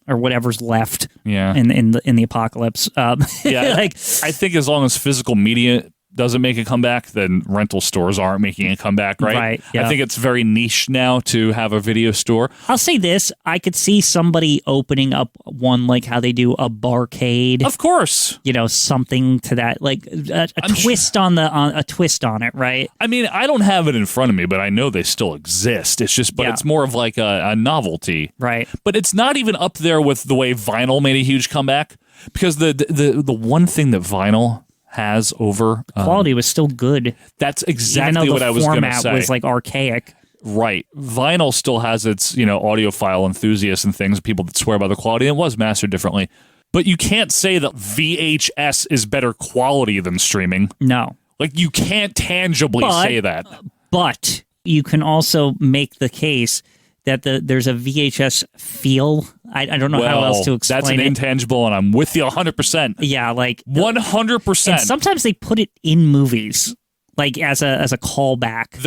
or whatever's left in the apocalypse. I think as long as physical media doesn't make a comeback, then rental stores aren't making a comeback, right? Right, yeah. I think it's very niche now to have a video store. I'll say this. I could see somebody opening up one like how they do a barcade. Of course. Something to that, like a twist on it, right? I mean, I don't have it in front of me, but I know they still exist. It's just, it's more of like a novelty. Right. But it's not even up there with the way vinyl made a huge comeback, because the one thing that vinyl has over quality was still good. That's exactly what I was going to say. The format was like archaic. Right. Vinyl still has its, audiophile enthusiasts and things, people that swear by the quality. It was mastered differently. But you can't say that VHS is better quality than streaming. No. Like, you can't tangibly say that. But you can also make the case that there's a VHS feel. I don't know how else to explain it. That's an intangible, and I'm with you 100%. Yeah, like 100%. And sometimes they put it in movies, like as a callback.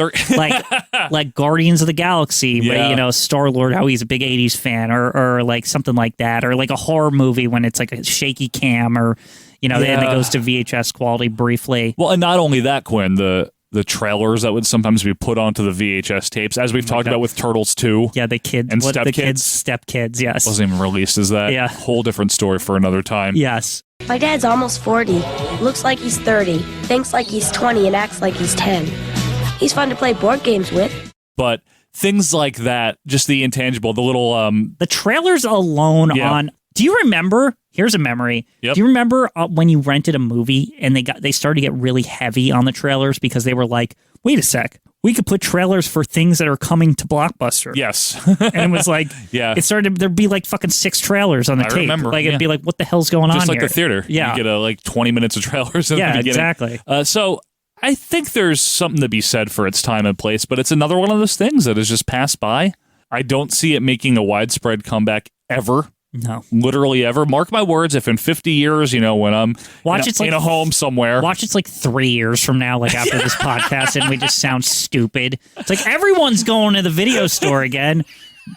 like Guardians of the Galaxy, where Star-Lord, how he's a big '80s fan, or like something like that, or like a horror movie when it's like a shaky cam, or and it goes to VHS quality briefly. Well, and not only that, Quinn, the trailers that would sometimes be put onto the VHS tapes, as we've talked about with Turtles 2. Yeah, the kids. And Step Kids. Step Kids, yes. Wasn't even released as that. Yeah. Whole different story for another time. Yes. My dad's almost 40. Looks like he's 30. Thinks like he's 20 and acts like he's 10. He's fun to play board games with. But things like that, just the intangible, the little... the trailers alone on... Do you remember? Here's a memory. Yep. Do you remember when you rented a movie and they started to get really heavy on the trailers because they were like, wait a sec, we could put trailers for things that are coming to Blockbuster. Yes. And it was like, it started, there'd be like fucking 6 trailers on the tape. I remember. Like, it'd be like, what the hell's going on Just like here? the theater. Yeah. You get like 20 minutes of trailers in the beginning. Exactly. So I think there's something to be said for its time and place, but it's another one of those things that has just passed by. I don't see it making a widespread comeback ever. No. Literally ever. Mark my words, if in 50 years, when I'm in a home somewhere. Watch it's like 3 years from now, like after this podcast, and we just sound stupid. It's like everyone's going to the video store again.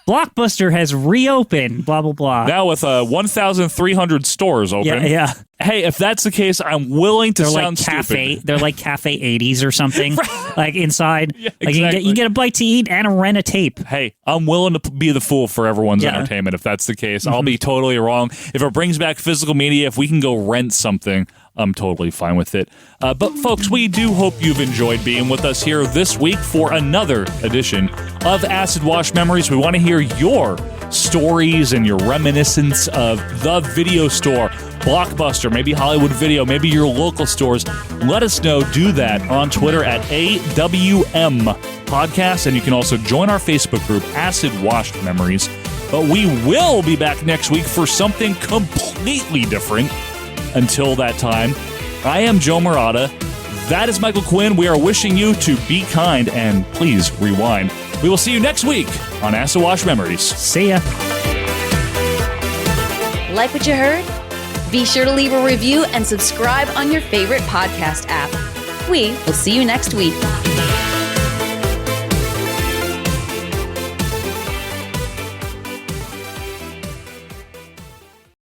Blockbuster has reopened, blah, blah, blah. Now with 1,300 stores open. Yeah. Hey, if that's the case, I'm willing to sound stupid. They're like Cafe 80s or something, like inside. Yeah, like exactly. you get a bite to eat and rent a tape. Hey, I'm willing to be the fool for everyone's entertainment if that's the case. I'll be totally wrong. If it brings back physical media, if we can go rent something, I'm totally fine with it. But folks, we do hope you've enjoyed being with us here this week for another edition of Acid Wash Memories. We want to hear your stories and your reminiscence of the video store, Blockbuster, maybe Hollywood Video, maybe your local stores. Let us know. Do that on Twitter at AWM Podcast, and you can also join our Facebook group, Acid Wash Memories. But we will be back next week for something completely different. Until that time, I am Joe Murata. That is Michael Quinn. We are wishing you to be kind and please rewind. We will see you next week on Acid Wash Memories. See ya. Like what you heard? Be sure to leave a review and subscribe on your favorite podcast app. We will see you next week.